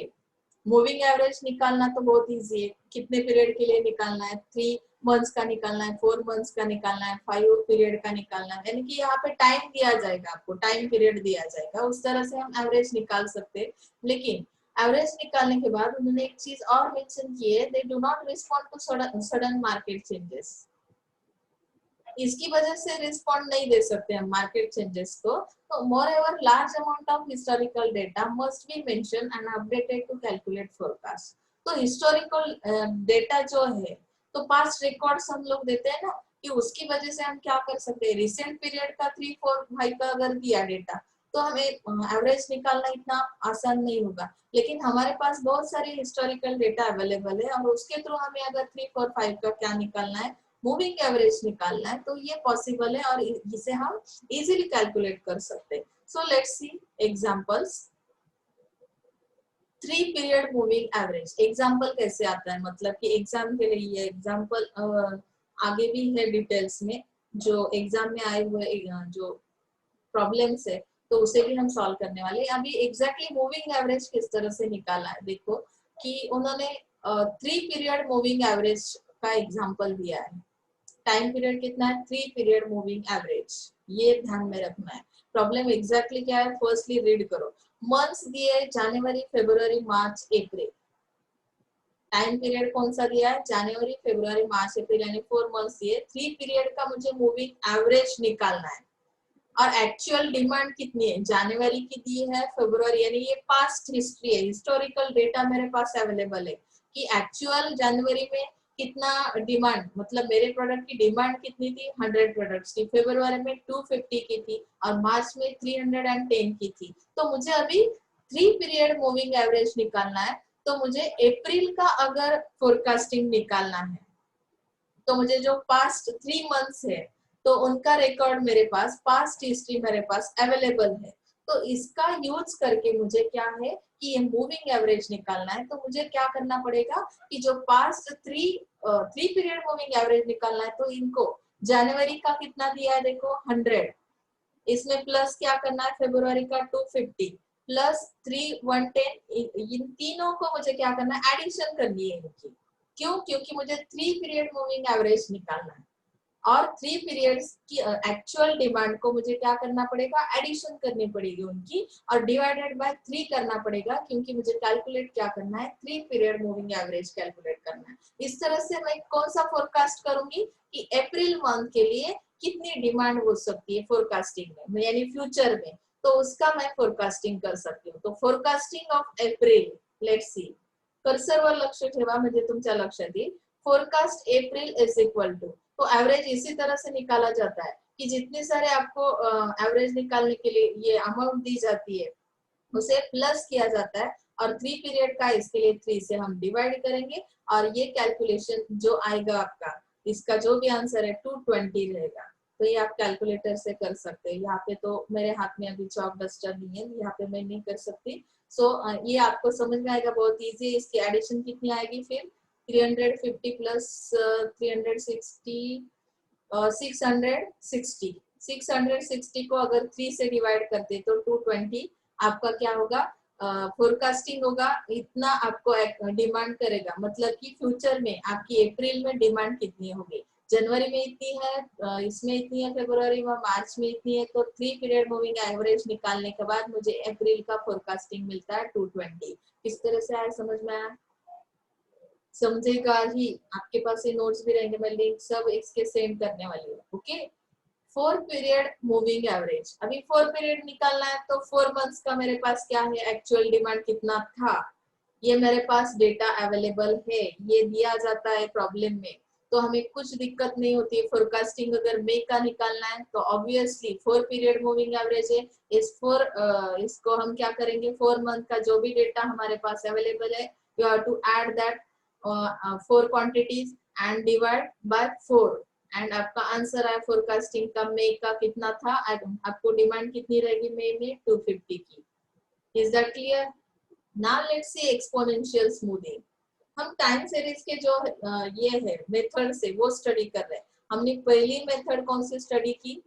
मूविंग एवरेज निकालना तो बहुत इजी है, कितने पीरियड के लिए निकालना है, 3 मंथ्स का निकालना है, 4 मंथ्स का निकालना है, 5 पीरियड का निकालना है, यानी कि यहाँ पे टाइम दिया जाएगा, आपको टाइम पीरियड दिया जाएगा, उस तरह से हम एवरेज निकाल सकते हैं। लेकिन एवरेज निकालने के बाद उन्होंने एक चीज और मेंशन की है, they do not respond to sudden market changes, इसकी वजह से रिस्पॉन्ड नहीं दे सकते हम मार्केट चेंजेस को। तो moreover large amount of historical data must be mention and updated to calculate forecast. तो हिस्टोरिकल डेटा जो है, तो पास्ट रिकॉर्ड्स हम लोग देते हैं ना, कि उसकी वजह से हम क्या कर सकते हैं, रिसेंट पीरियड का 3 4 5 का अगर दिया डेटा, तो हमें एवरेज निकालना इतना आसान नहीं होगा। लेकिन हमारे पास बहुत सारे हिस्टोरिकल डेटा अवेलेबल है और उसके थ्रू हमें अगर 3 4 5 का क्या निकालना है, मूविंग एवरेज निकालना है, तो ये पॉसिबल है और इसे हम इजीली कैलकुलेट कर सकते हैं। सो let's C examples. 3 period moving average example कैसे आता है, मतलब कि एग्जाम के लिए ये एग्जांपल आगे भी है डिटेल्स में, जो एग्जाम में आए हुए जो प्रॉब्लम्स है, तो उसे भी हम सॉल्व करने वाले हैं। अभी एग्जैक्टली मूविंग एवरेज किस तरह से निकाला है, देखो कि उन्होंने 3 पीरियड मूविंग एवरेज का एग्जांपल दिया है। टाइम पीरियड कितना है, 3 पीरियड मूविंग एवरेज, ये ध्यान में रखना है। प्रॉब्लम एग्जैक्टली क्या है, फर्स्टली रीड करो। मंथ्स दिए जनवरी फरवरी मार्च अप्रैल, टाइम पीरियड कौन सा दिया है, जनवरी फरवरी मार्च अप्रैल, यानी 4 मंथ्स दिए। 3 पीरियड का मुझे मूविंग एवरेज निकालना है और एक्चुअल डिमांड कितनी है, जनवरी की दी है, फरवरी, यानी ये पास्ट हिस्ट्री है, हिस्टोरिकल डेटा मेरे पास अवेलेबल है कि एक्चुअल जनवरी में कितना डिमांड, मतलब मेरे प्रोडक्ट की डिमांड कितनी थी, 100 प्रोडक्ट्स की, फरवरी में 250 की थी और मार्च में 310 की थी। तो मुझे अभी 3 पीरियड मूविंग एवरेज निकालना है। तो मुझे अप्रैल का अगर फोरकास्टिंग निकालना है, तो मुझे जो पास्ट 3 मंथ्स है, तो उनका रिकॉर्ड मेरे पास, पास्ट हिस्ट्री मेरे पास अवेलेबल है। तो इसका यूज करके मुझे क्या है कि ये मूविंग एवरेज निकालना है। तो मुझे क्या करना पड़ेगा कि जो पास्ट 3 पीरियड मूविंग एवरेज निकालना है, तो इनको जनवरी का कितना दिया है, देखो 100, इसमें प्लस क्या करना है, फरवरी का 250 प्लस 3 110, इन तीनों को मुझे क्या करना है, एडिशन करनी है इनकी। क्यों, क्योंकि मुझे 3 पीरियड मूविंग एवरेज निकालना है। और 3 पीरियड्स की एक्चुअल डिमांड को मुझे क्या करना पड़ेगा, एडिशन करनी पड़ेगी उनकी और डिवाइडेड बाय 3 करना पड़ेगा, क्योंकि मुझे कैलकुलेट क्या करना है, 3 पीरियड मूविंग एवरेज कैलकुलेट करना है। इस तरह से मैं कौन सा फोरकास्ट करूंगी कि अप्रैल मंथ के लिए कितनी डिमांड हो सकती है फोरकास्टिंग में, यानी फ्यूचर में, तो उसका मैं फोरकास्टिंग कर सकती हूँ। तो forecasting of April, let's see, कर्सरवर लक्ष ठेवा म्हणजे तुमच्या लक्षात येईल, forecast April is equal to, तो एवरेज इसी तरह से निकाला जाता है कि जितने सारे आपको एवरेज निकालने के लिए ये अमाउंट दी जाती है उसे प्लस किया जाता है और 3 पीरियड का इसके लिए 3 से हम डिवाइड करेंगे और ये कैलकुलेशन जो आएगा आपका, इसका जो भी आंसर है 220 रहेगा। तो ये आप कैलकुलेटर से कर सकते हैं। यहाँ पे तो मेरे हाथ में अभी चॉक डस्टर नहीं है, यहाँ पे मैं नहीं कर सकती। सो ये आपको समझ में आएगा, बहुत इजी है। इसकी एडिशन कितनी आएगी फिर, 350 प्लस 360 660, 660 को अगर 3 से डिवाइड करते तो 220 आपका क्या होगा, फोरकास्टिंग होगा। इतना आपको डिमांड करेगा, मतलब कि फ्यूचर में आपकी अप्रैल में डिमांड कितनी होगी, जनवरी में इतनी है, इसमें इतनी है, फरवरी में, मार्च में इतनी है। तो 3 पीरियड मूविंग एवरेज निकालने के बाद मुझे अप्रैल का फोरकास्टिंग मिलता है 220। किस तरह से आया, समझ में आया? समझेगा ही, आपके पास ये नोट्स भी रहेंगे, मैं लिंक सब इसके सेंड करने वाली हूँ। ओके, 4 पीरियड मूविंग एवरेज, अभी 4 पीरियड निकालना है तो 4 मंथ्स का मेरे पास क्या है, एक्चुअल डिमांड कितना था, ये मेरे पास डेटा अवेलेबल है, ये दिया जाता है प्रॉब्लम में, तो हमें कुछ दिक्कत नहीं होती है। फोरकास्टिंग अगर मई का निकालना है तो ऑब्वियसली 4 पीरियड मूविंग एवरेज है, इसको हम क्या करेंगे, 4 मंथ का जो भी डेटा हमारे पास अवेलेबल है, you have to add that 4 quantities and divide by 4 and आपका आंसर है फोरकास्टिंग का मई का कितना था, आपको डिमांड कितनी रहेगी मई में, 250 की। Is that clear? Now let's C exponential smoothing. हम टाइम सीरीज के जो ये है मेथड से वो स्टडी कर रहे हैं। हमने पहली मेथड कौन सी स्टडी की,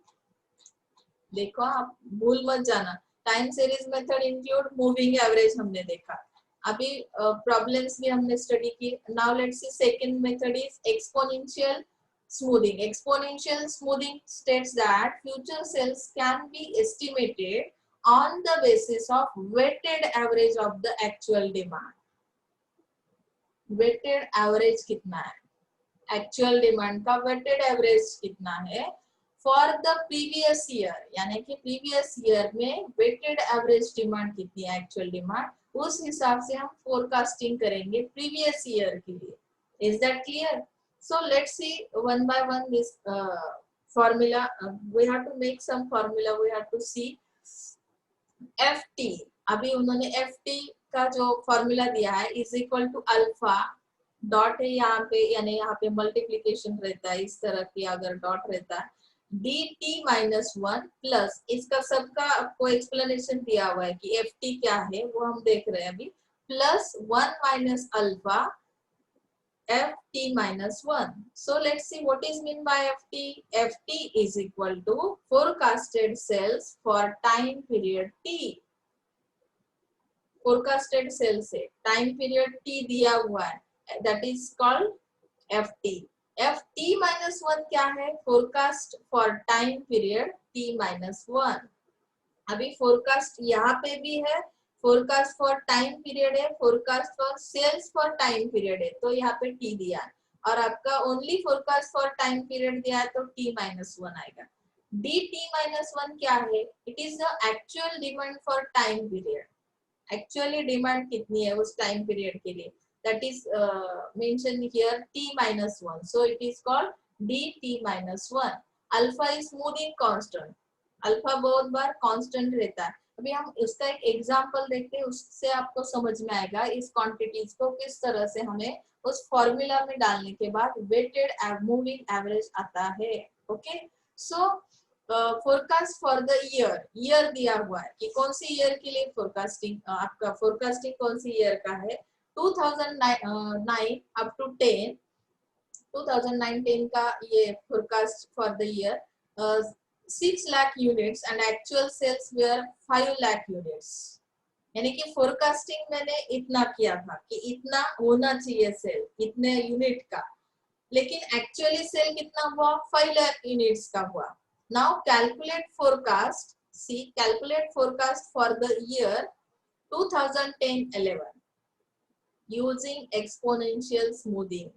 देखो आप भूल मत जाना, time series method include moving average हमने देखा, अभी प्रॉब्लम्स भी हमने स्टडी की। Now let's C second method is exponential smoothing. Exponential smoothing states that future sales can be estimated on the basis of weighted average of the actual demand. Weighted average कितना है, एक्चुअल डिमांड का वेटेड एवरेज कितना है फॉर द प्रीवियस ईयर, यानी कि प्रीवियस ईयर में वेटेड एवरेज डिमांड कितनी है, एक्चुअल डिमांड, उस हिसाब से हम फोरकास्टिंग करेंगे प्रीवियस ईयर के लिए। Is that clear? So let's C one by one this formula. We have to make some formula, we have to see FT। अभी उन्होंने FT का जो फॉर्मूला दिया है is equal to alpha, dot है यहाँ पे, यानी यहाँ पे मल्टीप्लीकेशन रहता है इस तरह की, अगर डॉट रहता है dt माइनस 1 प्लस, इसका सबका आपको एक्सप्लेनेशन दिया हुआ है कि FT क्या है वो हम देख रहे हैं अभी, plus 1 minus alpha FT minus 1. So let's see what is mean by FT. FT is equal to forecasted sales for time period T. Forecasted sales से time period T दिया हुआ है, that is called FT. FT minus 1 क्या है, forecast for time period T minus 1. अभी forecast यहाँ पे भी है, फोरकास्ट फॉर टाइम पीरियड है, forecast for sales for time period है, तो यहाँ पे टी दिया है, और आपका only forecast for time period दिया है तो टी माइनस 1 आएगा। डी टी माइनस 1 क्या है, it is the actual demand for time period, actually demand कितनी है उस टाइम पीरियड के लिए, that is mention here T minus 1, so it is called D T minus 1। Alpha is smoothing constant, alpha बहुत बार कांस्टेंट रहता है। अभी हम उसका एक एग्जांपल देखते हैं, उससे आपको समझ में आएगा इस क्वांटिटीज को किस तरह से हमें उस फॉर्मूला में डालने के बाद वेटेड मूविंग एवरेज आता है। Okay, so forecast for the year दिया हुआ है कि कौन सी ईयर के लिए फोरकास्टिंग, आपका फोरकास्टिंग कौन सी ईयर का है, 2009 अप टू 10, 2019 का ये forecast for the year 6 lakh units and actual sales were 5 lakh units, यानी कि फोरकास्टिंग मैंने इतना किया था कि इतना होना चाहिए सेल, इतने यूनिट का, लेकिन एक्चुअली सेल कितना हुआ, 5 लाख यूनिट्स का हुआ। Now calculate forecast, see calculate forecast for the year 2010-11 using exponential smoothing,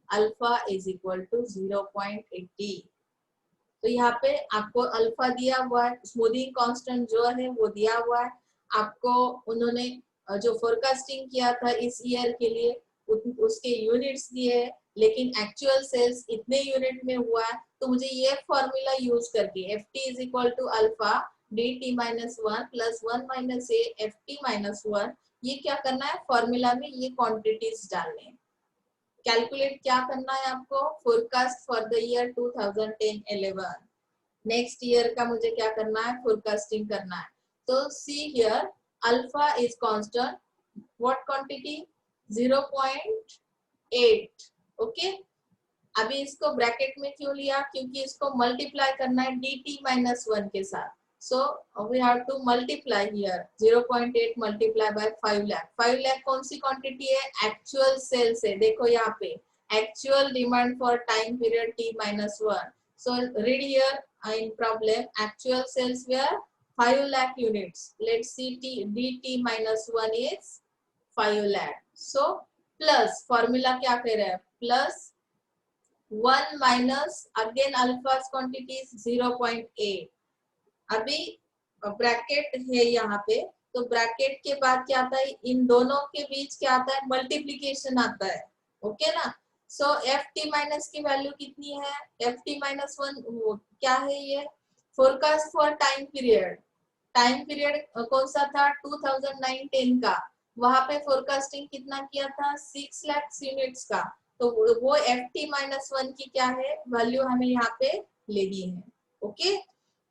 alpha is equal to 0.80। तो यहाँ पे आपको अल्फा दिया हुआ है, स्मूथिंग कांस्टेंट जो है वो दिया हुआ है आपको। उन्होंने जो फोरकास्टिंग किया था इस ईयर के लिए उसके यूनिट्स दिए, लेकिन एक्चुअल सेल्स इतने यूनिट में हुआ है। तो मुझे ये फॉर्मूला यूज करके F T is equal to alpha D T minus one plus one minus A F T minus one, ये क्या करना है, फॉर्मूला में ये क्वांटिटीज डालने हैं। कैलकुलेट क्या करना है आपको, forecast for the year 2010-11, next year का मुझे क्या करना है, फोरकास्टिंग करना है। तो see here alpha is constant, what quantity 0.8। Okay, अभी इसको ब्रैकेट में क्यों लिया, क्योंकि इसको मल्टीप्लाई करना है dt माइनस वन के साथ। So we have to multiply here 0.8 multiply by 5 lakh. 5 lakh कौन सी क्वांटिटी है, एक्चुअल सेल से। देखो यहाँ पे actual demand for time period t minus one. So read here in problem actual sales were 5 lakh units. Let's see dt minus 1 is 5 lakh. So plus formula क्या कह रहा है, plus 1 minus again alpha's quantity is 0.8। अभी ब्रैकेट है यहाँ पे, तो ब्रैकेट के बाद क्या आता है, इन दोनों के बीच क्या आता है, मल्टीप्लीकेशन आता है। ओके ना। सो एफ टी माइनस की वैल्यू कितनी है, एफ टी माइनस वन क्या है, ये forecast for time period. Time period कौन सा था, 2009-10 का। वहां पे फोरकास्टिंग कितना किया था, 6 लाख यूनिट्स का। तो वो एफ टी माइनस वन की क्या है, वैल्यू हमें यहाँ पे लेनी है। ओके,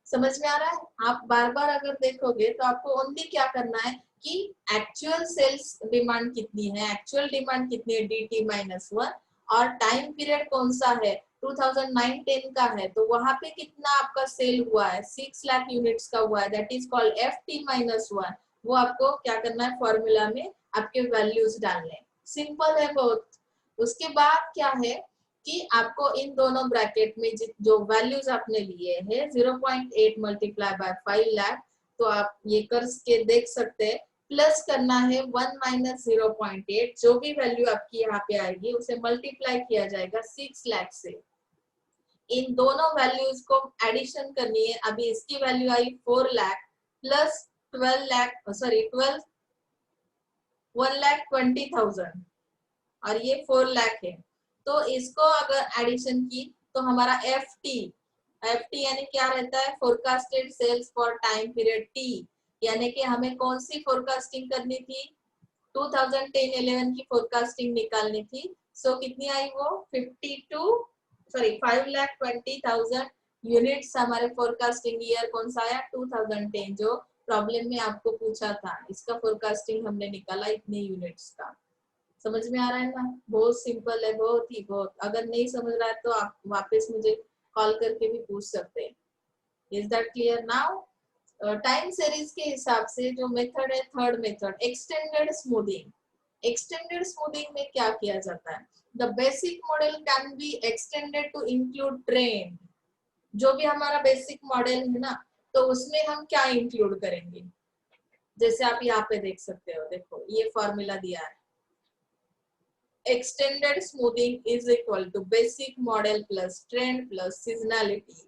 समझ में आ रहा है। आप बार बार अगर देखोगे तो आपको ओनली क्या करना है कि एक्चुअल सेल्स डिमांड कितनी है, एक्चुअल डिमांड कितनी है dt माइनस वन, और टाइम पीरियड कौन सा है, 2009-10 का है। तो वहां पे कितना आपका सेल हुआ है, 6 लाख यूनिट्स का हुआ है, that is called F T minus one. वो आपको क्या करना है, फॉर्मूला में आपके वैल्यूज डालने। सिंपल है बहुत। उसके बाद क्या है कि आपको इन दोनों ब्रैकेट में जो वैल्यूज आपने लिए हैं 0.8 मल्टीप्लाई बाय 5 लाख, तो आप ये करके देख सकते हैं। प्लस करना है 1 माइनस 0.8, जो भी वैल्यू आपकी यहाँ पे आएगी उसे मल्टीप्लाई किया जाएगा 6 लाख से। इन दोनों वैल्यूज को एडिशन करनी है। अभी इसकी वैल्यू आई 4 लाख प्लस 12 लाख, सॉरी 1,20,000, और ये 4 लाख है। तो इसको अगर एडिशन की तो हमारा एफ टी यानी क्या रहता है, forecasted sales for time period T, यानी कि हमें कौन सी फोरकास्टिंग करनी थी, 2010-11 की फोरकास्टिंग निकालनी थी। सो कितनी आई वो 5,20,000 यूनिट्स हमारे फोरकास्टिंग ईयर कौन सा आया, 2010, जो प्रॉब्लम में आपको पूछा था। इसका फोरकास्टिंग हमने निकाला इतने यूनिट्स का। समझ में आ रहा है ना, बहुत सिंपल है, बहुत ही बहुत। अगर नहीं समझ रहा है तो आप वापस मुझे कॉल करके भी पूछ सकते हैं। Is that clear now. Time series के हिसाब से जो मेथड है, third method extended smoothing. Extended smoothing में क्या किया जाता है, the basic model can be extended to include trend. जो भी हमारा बेसिक मॉडल है ना, तो उसमें हम क्या इंक्लूड करेंगे, जैसे आप यहाँ पे देख सकते हो, देखो ये फॉर्मूला दिया है, extended smoothing is equal to basic model plus trend plus seasonality।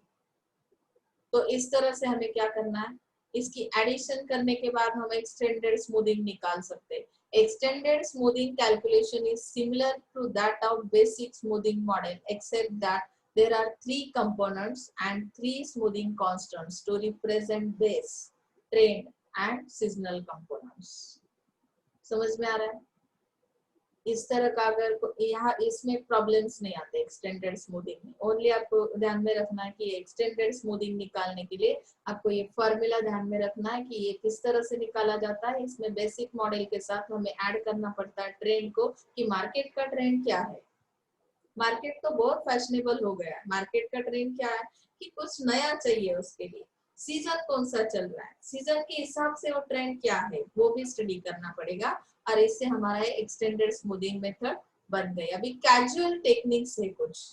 तो इस तरह से हमें क्या करना है, इसकी एडिशन करने के बाद हम एक्सटेंडेड स्मूथिंग निकाल सकते हैं। Extended smoothing calculation is similar to that of basic smoothing model except that there are 3 components and 3 smoothing constants to represent base, trend and seasonal components। समझ में आ रहा है। इस तरह का अगर यहाँ इसमें प्रॉब्लम्स नहीं आते एक्सटेंडेड स्मूथिंग में। ओनली आपको ध्यान में रखना है कि एक्सटेंडेड स्मूथिंग निकालने के लिए आपको ये फॉर्मूला ध्यान में रखना है कि ये किस तरह से निकाला जाता है। इसमें बेसिक मॉडल के साथ हमें ऐड करना पड़ता है ट्रेंड को, कि मार्केट का ट्रेंड क्या है। मार्केट तो बहुत फैशनेबल हो गया है, मार्केट का ट्रेंड क्या है कि कुछ नया चाहिए, उसके लिए सीजन कौन सा चल रहा है, सीजन के हिसाब से वो ट्रेंड क्या है वो भी स्टडी करना पड़ेगा। और इससे हमारा एक्सटेंडेड स्मूथिंग मेथड बन गए। अभी कैजुअल टेक्निक्स है कुछ,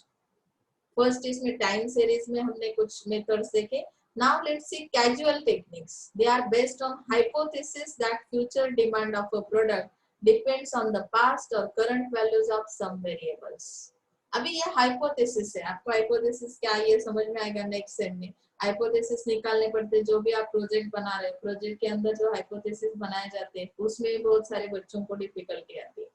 फर्स्ट इसमें टाइम सीरीज में हमने कुछ मेथड्स देखे। Now let's see causal techniques. They are based on hypothesis that future demand of a product depends on the past और current values of some variables. अभी ये हाइपोथेसिस है, आपको हाइपोथेसिस क्या है ये समझ में आएगा नेक्स्ट सेम में। हाइपोथेसिस निकालने पड़ते, जो भी आप प्रोजेक्ट बना रहे हैं, प्रोजेक्ट के अंदर जो हाइपोथेसिस बनाए जाते हैं उसमें भी बहुत सारे बच्चों को डिफिकल्टी आती है।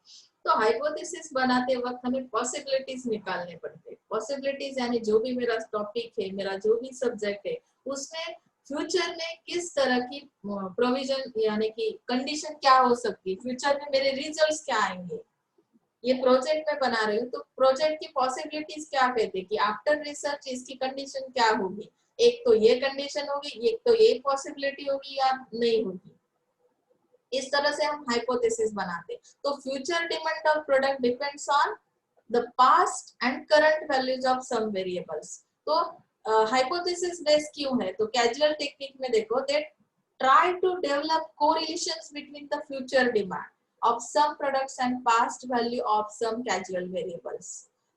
तो हाइपोथेसिस बनाते वक्त हमें पॉसिबिलिटीज निकालने पड़ते हैं। पॉसिबिलिटीज यानी जो भी मेरा टॉपिक है, मेरा जो भी सब्जेक्ट है, उसमें फ्यूचर में किस तरह की प्रोविजन यानी कि कंडीशन क्या हो सकती है, फ्यूचर में मेरे रिजल्ट्स क्या आएंगे। ये प्रोजेक्ट में बना रही हूँ तो प्रोजेक्ट की पॉसिबिलिटीज क्या कहते हैं कि आफ्टर रिसर्च इसकी कंडीशन क्या होगी, एक तो ये कंडीशन होगी, एक तो ये पॉसिबिलिटी होगी या नहीं होगी। इस तरह से हम हाइपोथेसिस बनाते। तो future demand of product depends on the past and current values of some variables. तो हाइपोथेसिस बेस्ड क्यों है, तो कैजुअल टेक्निक में देखो they try to develop correlations between the future demand of some products and past value of some casual variables.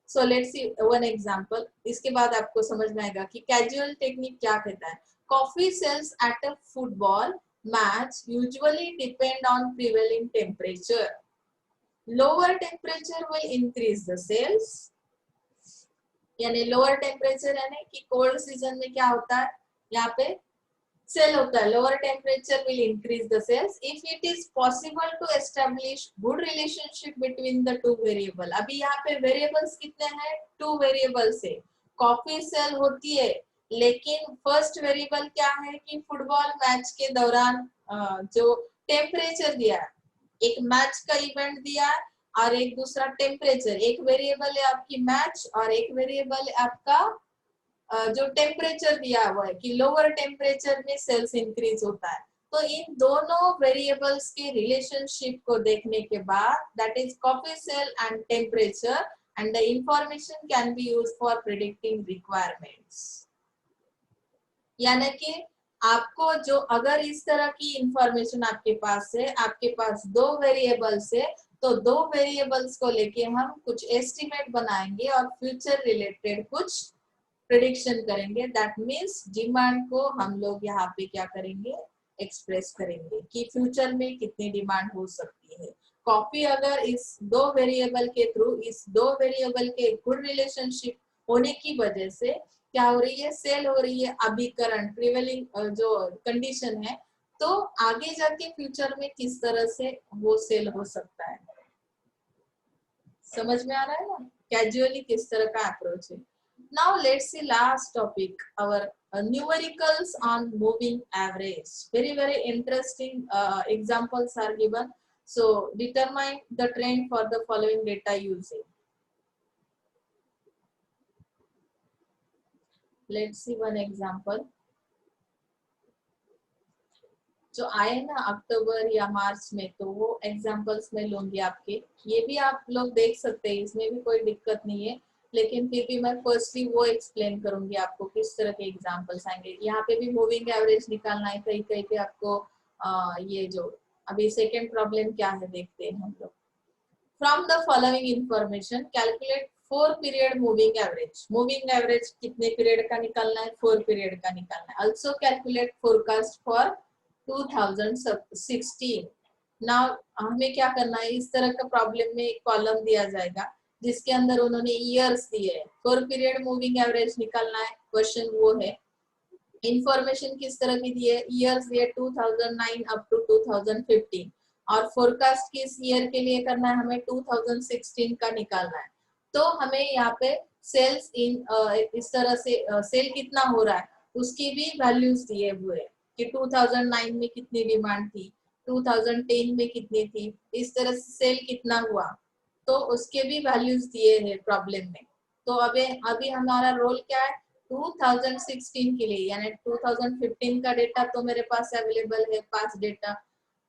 So let's see one example. इसके बाद आपको समझ में आएगा कि casual technique क्या कहता है। Coffee sales at a football match usually depend on prevailing temperature. Lower temperature will increase the sales. यानी lower temperature यानी कि cold season में क्या होता है, यहाँ पे सेल होता है। Lower temperature will increase the sales if it is possible to establish good relationship between the two variable. अभी यहाँ पे वेरिएबल्स कितने हैं, टू वेरिएबल्स है। कॉफी सेल होती है, लेकिन फर्स्ट वेरिएबल क्या है कि फुटबॉल मैच के दौरान जो टेम्परेचर दिया है, एक मैच का इवेंट दिया है और एक दूसरा टेम्परेचर। एक वेरिएबल है आपकी मैच और एक वेरिएबल है आपका जो टेम्परेचर दिया हुआ है कि लोअर टेम्परेचर में सेल्स इंक्रीज होता है। तो इन दोनों वेरिएबल्स के रिलेशनशिप को देखने के बाद that is coffee sale and temperature and the information can be used for predicting requirements. यानी कि आपको जो अगर इस तरह की इंफॉर्मेशन आपके पास है, आपके पास दो वेरिएबल्स है, तो दो वेरिएबल्स को लेके हम कुछ एस्टिमेट बनाएंगे और फ्यूचर रिलेटेड कुछ प्रेडिक्शन करेंगे। दैट मीन्स डिमांड को हम लोग यहाँ पे क्या करेंगे, एक्सप्रेस करेंगे कि फ्यूचर में कितनी डिमांड हो सकती है। कॉफी अगर इस दो वेरिएबल के थ्रू, इस दो वेरिएबल के गुड रिलेशनशिप होने की वजह से क्या हो रही है, सेल हो रही है अभी करंट प्रिवेलिंग जो कंडीशन है, तो आगे जाके फ्यूचर में किस तरह से वो सेल हो सकता है। समझ में आ रहा है ना, कैजुअली किस तरह का अप्रोच है। Now let's see last topic, our numericals on moving average. Very interesting examples are given. So determine the trend for the following data using. Let's see one example. जो आए ना अक्टूबर या मार्च में, तो वो एग्जाम्पल्स में लूंगी आपके। ये भी आप लोग देख सकते हैं, इसमें भी कोई दिक्कत नहीं है, लेकिन फिर भी मैं फर्स्टली वो एक्सप्लेन करूंगी आपको किस तरह के एग्जाम्पल्स आएंगे। यहाँ पे भी मूविंग एवरेज निकालना है, कहीं कहीं पे आपको ये जो अभी सेकेंड प्रॉब्लम क्या है देखते हैं हम लोग। From the following information calculate 4 period moving average. Moving average कितने पीरियड का निकालना है, 4 पीरियड का निकालना है। Also calculate forecast for 2016। Now हमें क्या करना है, इस तरह का प्रॉब्लम में एक कॉलम दिया जाएगा जिसके अंदर उन्होंने ईयर्स दिए है। 4 पीरियड मूविंग एवरेज निकालना है, क्वेश्चन वो है। इंफॉर्मेशन किस तरह की दी है, ईयर्स दिए 2009 अप टू 2015 और फोरकास्ट किस ईयर के लिए करना है, हमें 2016 का निकालना है। तो हमें यहाँ पे सेल्स इन इस तरह से सेल कितना हो रहा है उसकी भी वैल्यूज दिए हुए हैं कि 2009 में कितनी डिमांड थी, 2010 में कितनी थी, इस तरह से सेल कितना हुआ, तो उसके भी वैल्यूज दिए हैं प्रॉब्लम में। तो अभी हमारा रोल क्या है, 2016 के लिए, यानी 2015 का डेटा तो मेरे पास अवेलेबल है 5 डेटा।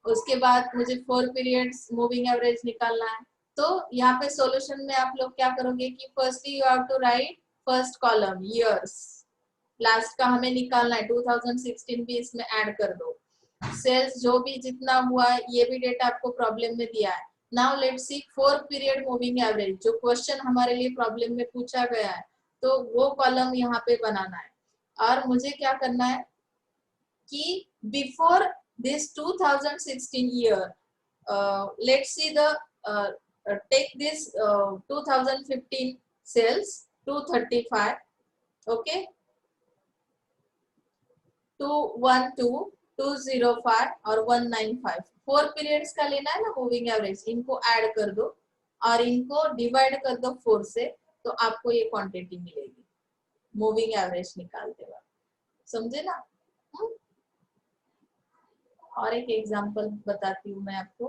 उसके बाद मुझे 4 पीरियड्स मूविंग एवरेज निकालना है। तो यहाँ पे सॉल्यूशन में आप लोग क्या करोगे कि firstly you have to write first column years, last का हमें निकालना है, 2016 भी इसमें ऐड कर दो। सेल्स जो भी जितना हुआ ये भी डेटा आपको प्रॉब्लम में दिया है। Now let's C 4 period moving average, जो क्वेश्चन हमारे लिए प्रॉब्लम में पूछा गया है, तो वो कॉलम यहाँ पे बनाना है। और मुझे क्या करना है कि before this 2016 year, let's see the take this 2015 sales 235, okay, 212, 205 और 195, 4 पीरियड्स का लेना है ना मूविंग एवरेज। इनको ऐड कर दो और इनको डिवाइड कर दो 4 से, तो आपको ये क्वांटिटी मिलेगी मूविंग एवरेज निकालते वक्त। समझे ना? और एक एग्जांपल बताती हूँ मैं आपको।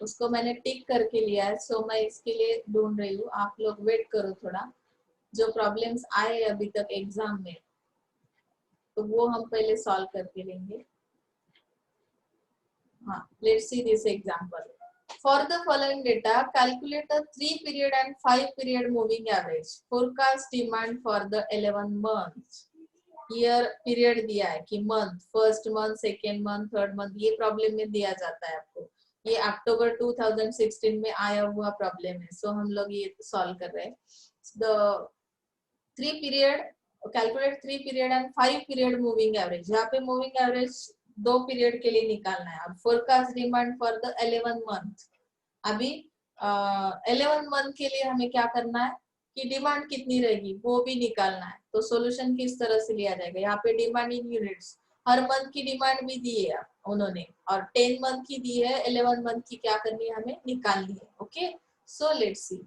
उसको मैंने टिक करके लिया है, सो मैं इसके लिए ढूंढ रही हूँ, आप लोग वेट करो थोड़ा। जो प्रॉब्लम्स आए अभी तक एग्जाम में, तो वो हम पहले सॉल्व करके लेंगे। हाँ, let's see this example. For the following data, calculate a 3 period and 5 period moving average. Forecast demand for the 11 months. Year period दिया है कि month, first month, second month, third month, ये प्रॉब्लम में दिया जाता है आपको। ये अक्टूबर 2016 में आया हुआ प्रॉब्लम है, सो हम लोग ये सॉल्व कर रहे हैं। The 3 period, calculate 3 period and 5 period moving average. यहाँ पे मूविंग एवरेज 2 पीरियड के लिए निकालना है। और forecast demand for the 11 month, अभी 11 मंथ के लिए हमें क्या करना है कि डिमांड कितनी रहेगी वो भी निकालना है। तो सॉल्यूशन किस तरह से लिया जाएगा, यहाँ पे demand in units, her month की डिमांड भी दी है उन्होंने, और 10 मंथ की दी है, 11 मंथ की क्या करनी है हमें निकालनी है। Okay, so let's see,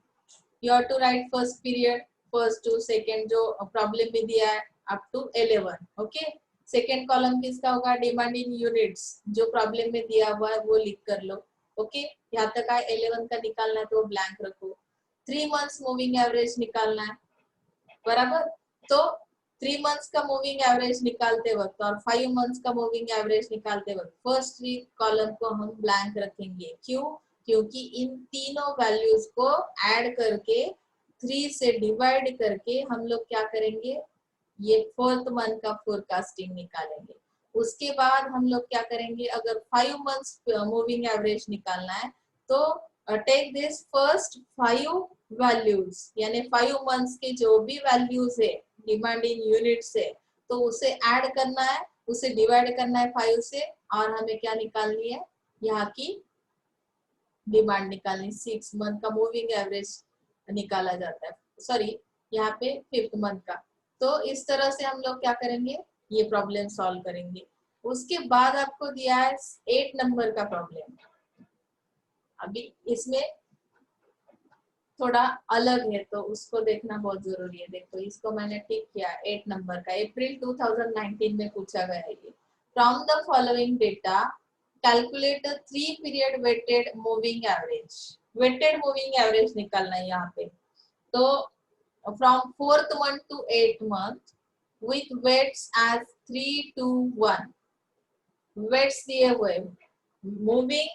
you have to write first period, first to second जो प्रॉब्लम में दिया है up to 11। Okay, second column किसका होगा, डिमांड इन यूनिट्स, जो प्रॉब्लम में दिया हुआ है वो लिख कर लो। ओके, यहाँ तक आए, 11 का निकालना है तो ब्लैंक रखो। 3 मंथ्स मूविंग एवरेज निकालना है, बराबर। तो 3 मंथ्स का मूविंग एवरेज निकालते वक्त और 5 मंथ्स का मूविंग एवरेज निकालते वक्त फर्स्ट 3 कॉलम को हम ब्लैंक रखेंगे। क्यों? क्योंकि इन तीनों वैल्यूज को ऐड करके 3 से डिवाइड करके हम लोग क्या करेंगे, ये फोर्थ मंथ का फोरकास्टिंग निकालेंगे। उसके बाद हम लोग क्या करेंगे, अगर 5 मंथ्स मूविंग एवरेज निकालना है तो टेक दिस फर्स्ट 5 वैल्यूज, यानी 5 मंथ्स के जो भी वैल्यूज है डिमांड इन यूनिट से, तो उसे ऐड करना है, उसे डिवाइड करना है 5 से, और हमें क्या निकालनी है, यहाँ की डिमांड निकालनी। 6 मंथ का मूविंग एवरेज निकाला जाता है, सॉरी यहाँ पे 5th मंथ का। तो इस तरह से हम लोग क्या करेंगे, ये प्रॉब्लम सॉल्व करेंगे। उसके बाद आपको दिया है 8 नंबर का प्रॉब्लम। अभी इसमें थोड़ा अलग है तो उसको देखना बहुत जरूरी है। देखो, इसको मैंने टिक किया 8 नंबर का, अप्रैल 2019 में पूछा गया है ये। From the following data calculate 3 period weighted moving average. Weighted moving average निकालना है यहाँ पे। तो from 4th month to 8th month with weights as 3 to 1, weights दिए हुए, मूविंग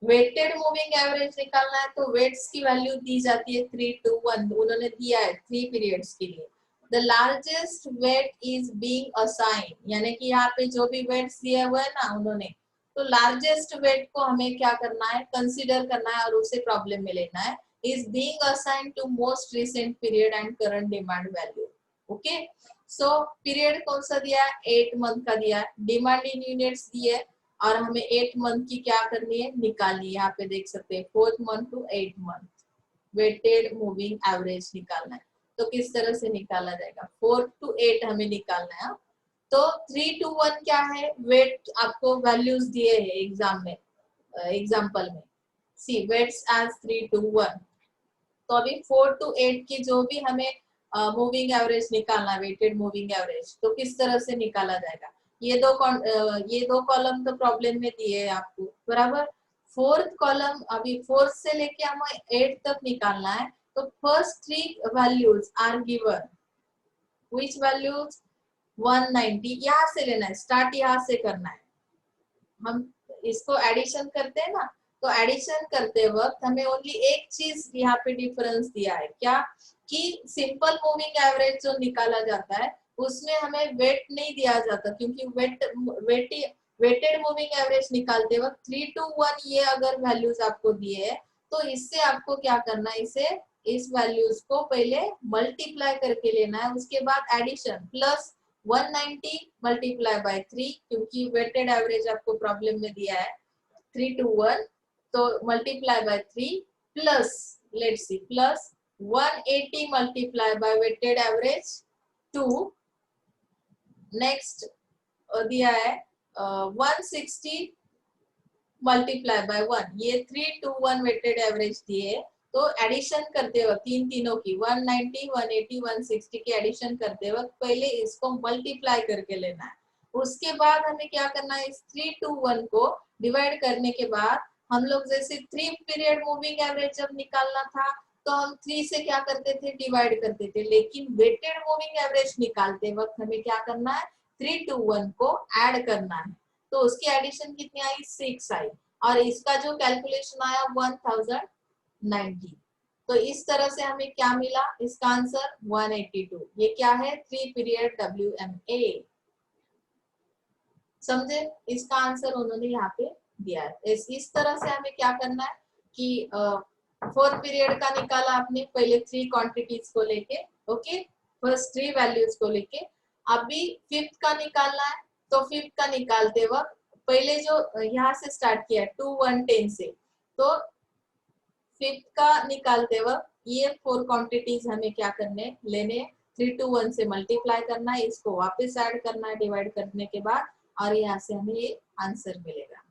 वेटेड मूविंग एवरेज निकालना है तो वेट्स की वैल्यू दी जाती है 3 to 1, उन्होंने दिया है 3 पीरियड्स के लिए। The largest weight is being assign, यानी कि यहाँ पे जो भी वेट्स दिए हुए है ना उन्होंने, तो लार्जेस्ट वेट को हमें क्या करना है, कंसीडर करना है और उसे प्रॉब्लम में लेना है। Is being assign to most recent period and current demand value. Okay, so period कौन सा दिया है, 8 मंथ का दिया है, डिमांड इन यूनिट्स दी है, और हमें 8 मंथ की क्या करनी है, निकालनी है। यहाँ पे देख सकते हैं 4th month to 8th month weighted moving average निकालना है। तो किस तरह से निकाला जाएगा, 4 to 8 हमें निकालना है। तो 3 to 1 क्या है, वेट आपको वैल्यूज दिए हैं एग्जाम में, एग्जाम्पल में, सी वेट्स एज 3 to 1। तो अभी 4 to 8 की जो भी हमें मूविंग एवरेज निकालना, वेटेड मूविंग एवरेज, तो किस तरह से निकाला जाएगा। ये दो कॉलम तो प्रॉब्लम में दिए है आपको, बराबर। 4th कॉलम अभी 4th से लेके हमें 8 तक निकालना है, तो first 3 values are given, which values 190, यहाँ से लेना है, स्टार्ट यहाँ से करना है। हम इसको एडिशन करते हैं ना, तो एडिशन करते वक्त हमें ओनली एक चीज यहाँ पे डिफरेंस दिया है, क्या कि सिंपल मूविंग एवरेज जो निकाला जाता है उसमें हमें वेट नहीं दिया जाता, क्योंकि वेट वेटेड मूविंग एवरेज निकालते वक्त 3 to 1 ये अगर वैल्यूज आपको दिए है तो इससे आपको क्या करना है, इसे इस वैल्यूज को पहले मल्टीप्लाई करके लेना है, उसके बाद एडिशन प्लस 190 मल्टीप्लाई बाय 3, क्योंकि वेटेड एवरेज आपको प्रॉब्लम में दिया है 3 to 1, तो multiply by 3 plus let's see plus 180 multiply by weighted average 2, next दिया है 160 मल्टीप्लाई बाय 1, ये 3 to 1 वेटेड एवरेज दिए, तो एडिशन करते वक्त तीनों की 190 180 160 की एडिशन करते वक्त पहले इसको मल्टीप्लाई करके लेना है, उसके बाद हमें क्या करना है, इस 3 to 1 को डिवाइड करने के बाद हम लोग जैसे 3 पीरियड मूविंग एवरेज जब निकालना था तो हम 3 से क्या करते थे, डिवाइड करते थे, लेकिन वेटेड मूविंग एवरेज निकालते वक्त हमें क्या करना है, 3 to 1 को ऐड करना है, तो उसकी एडिशन कितनी आई, 6 आई, और इसका जो कैलकुलेशन आया 1090। तो इस तरह से हमें क्या मिला, इसका आंसर 182, ये क्या है, 3 पीरियड WMA। समझे, इसका आंसर उन्होंने यहाँ पे दिया है। इस तरह से हमें क्या करना है कि 4 पीरियड का निकाला आपने पहले 3 क्वांटिटीज को लेके, ओके, फर्स्ट 3 वैल्यूज को लेके, अभी 5th का निकालना है, तो 5th का निकालते वक्त पहले जो यहाँ से स्टार्ट किया 2 1 10 से, तो 5th का निकालते वक्त ये 4 क्वांटिटीज हमें क्या करने लेने, 3 to 1 से मल्टीप्लाई करना है, इसको वापस ऐड करना है डिवाइड करने के बाद, और यहाँ से हमें ये आंसर मिलेगा।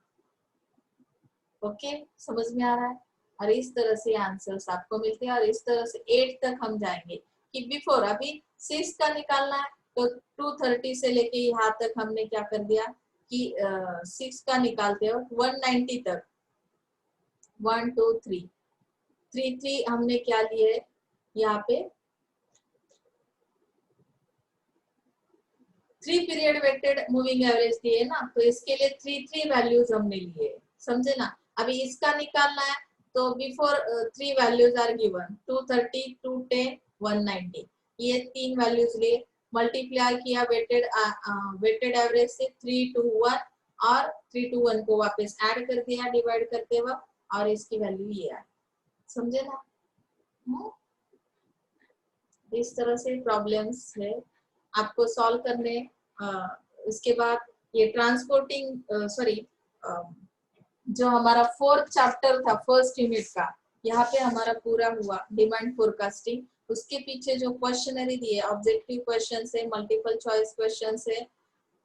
ओके, समझ में आ रहा है, और इस तरह से आंसर्स आपको मिलते हैं, और इस तरह से 8 तक हम जाएंगे कि बिफोर अभी 6 का निकालना है, तो 230 से लेके यहाँ तक हमने क्या कर दिया कि 6 का निकालते हो 190 तक, 1 2 3 3 3 हमने क्या लिए यहाँ पे 3 पीरियड वेटेड मूविंग एवरेज दिए ना, तो इसके लिए 3 वैल्यूज हमने लिए, समझे ना। अभी इसका निकालना है, तो बिफोर 3 वैल्यूज आर गिवन 230 210 190, ये 3 वैल्यूज लिए, मल्टीप्लाई किया वेटेड एवरेज से 3 to 1, और 3 to 1 को वापस ऐड कर दिया डिवाइड करते वक्त, और इसकी वैल्यू ये आई, समझे ना। इस तरह से प्रॉब्लम्स है आपको सॉल्व करने। इसके बाद ये ट्रांसपोर्टिंग सॉरी जो हमारा 4th चैप्टर था फर्स्ट यूनिट का, यहाँ पे हमारा पूरा हुआ डिमांड फोरकास्टिंग। उसके पीछे जो क्वेश्चनरी दिए, ऑब्जेक्टिव क्वेश्चन है, मल्टीपल चॉइस क्वेश्चन है,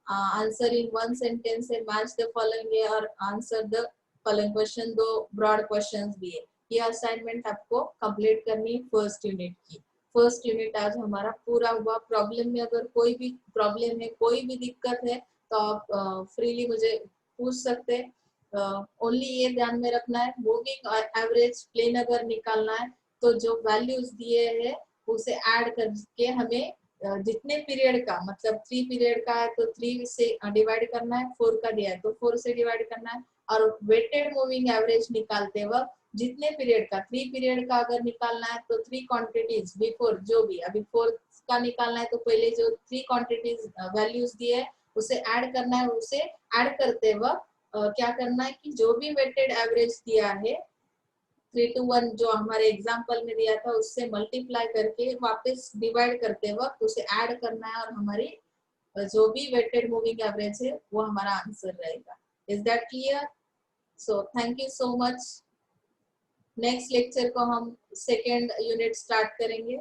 आंसर इन 1 सेंटेंस है, मैच द फॉलोइंग है, और answer the following question, 2 broad questions दिए। ये असाइनमेंट आपको कंप्लीट करनी है फर्स्ट यूनिट की। फर्स्ट यूनिट आज हमारा पूरा हुआ। प्रॉब्लम में अगर कोई भी प्रॉब्लम है, कोई भी दिक्कत है, तो आप फ्रीली मुझे पूछ सकते हैं। ओनली ये ध्यान में रखना है, मूविंग एवरेज प्लेन अगर निकालना है तो जो वैल्यूज दिए हैं उसे ऐड करके हमें जितने पीरियड का, मतलब 3 पीरियड का है तो 3 से डिवाइड करना है, 4 का दिया है तो 4 से डिवाइड करना है, और वेटेड मूविंग एवरेज निकालते वक्त जितने पीरियड का, 3 पीरियड का अगर निकालना है तो 3 क्वांटिटीज बिफोर, जो भी अभी 4 का निकालना है तो पहले जो 3 क्वांटिटीज वैल्यूज दिए है उसे ऐड करना है, उसे ऐड करते वक्त क्या करना है कि जो भी वेटेड एवरेज दिया है 3 to 1 जो हमारे एग्जाम्पल में दिया था उससे मल्टीप्लाई करके वापस डिवाइड करते वक्त उसे ऐड करना है, और हमारी जो भी वेटेड मूविंग एवरेज है वो हमारा आंसर रहेगा। Is that clear? So thank you so much. Next lecture को हम सेकेंड यूनिट स्टार्ट करेंगे।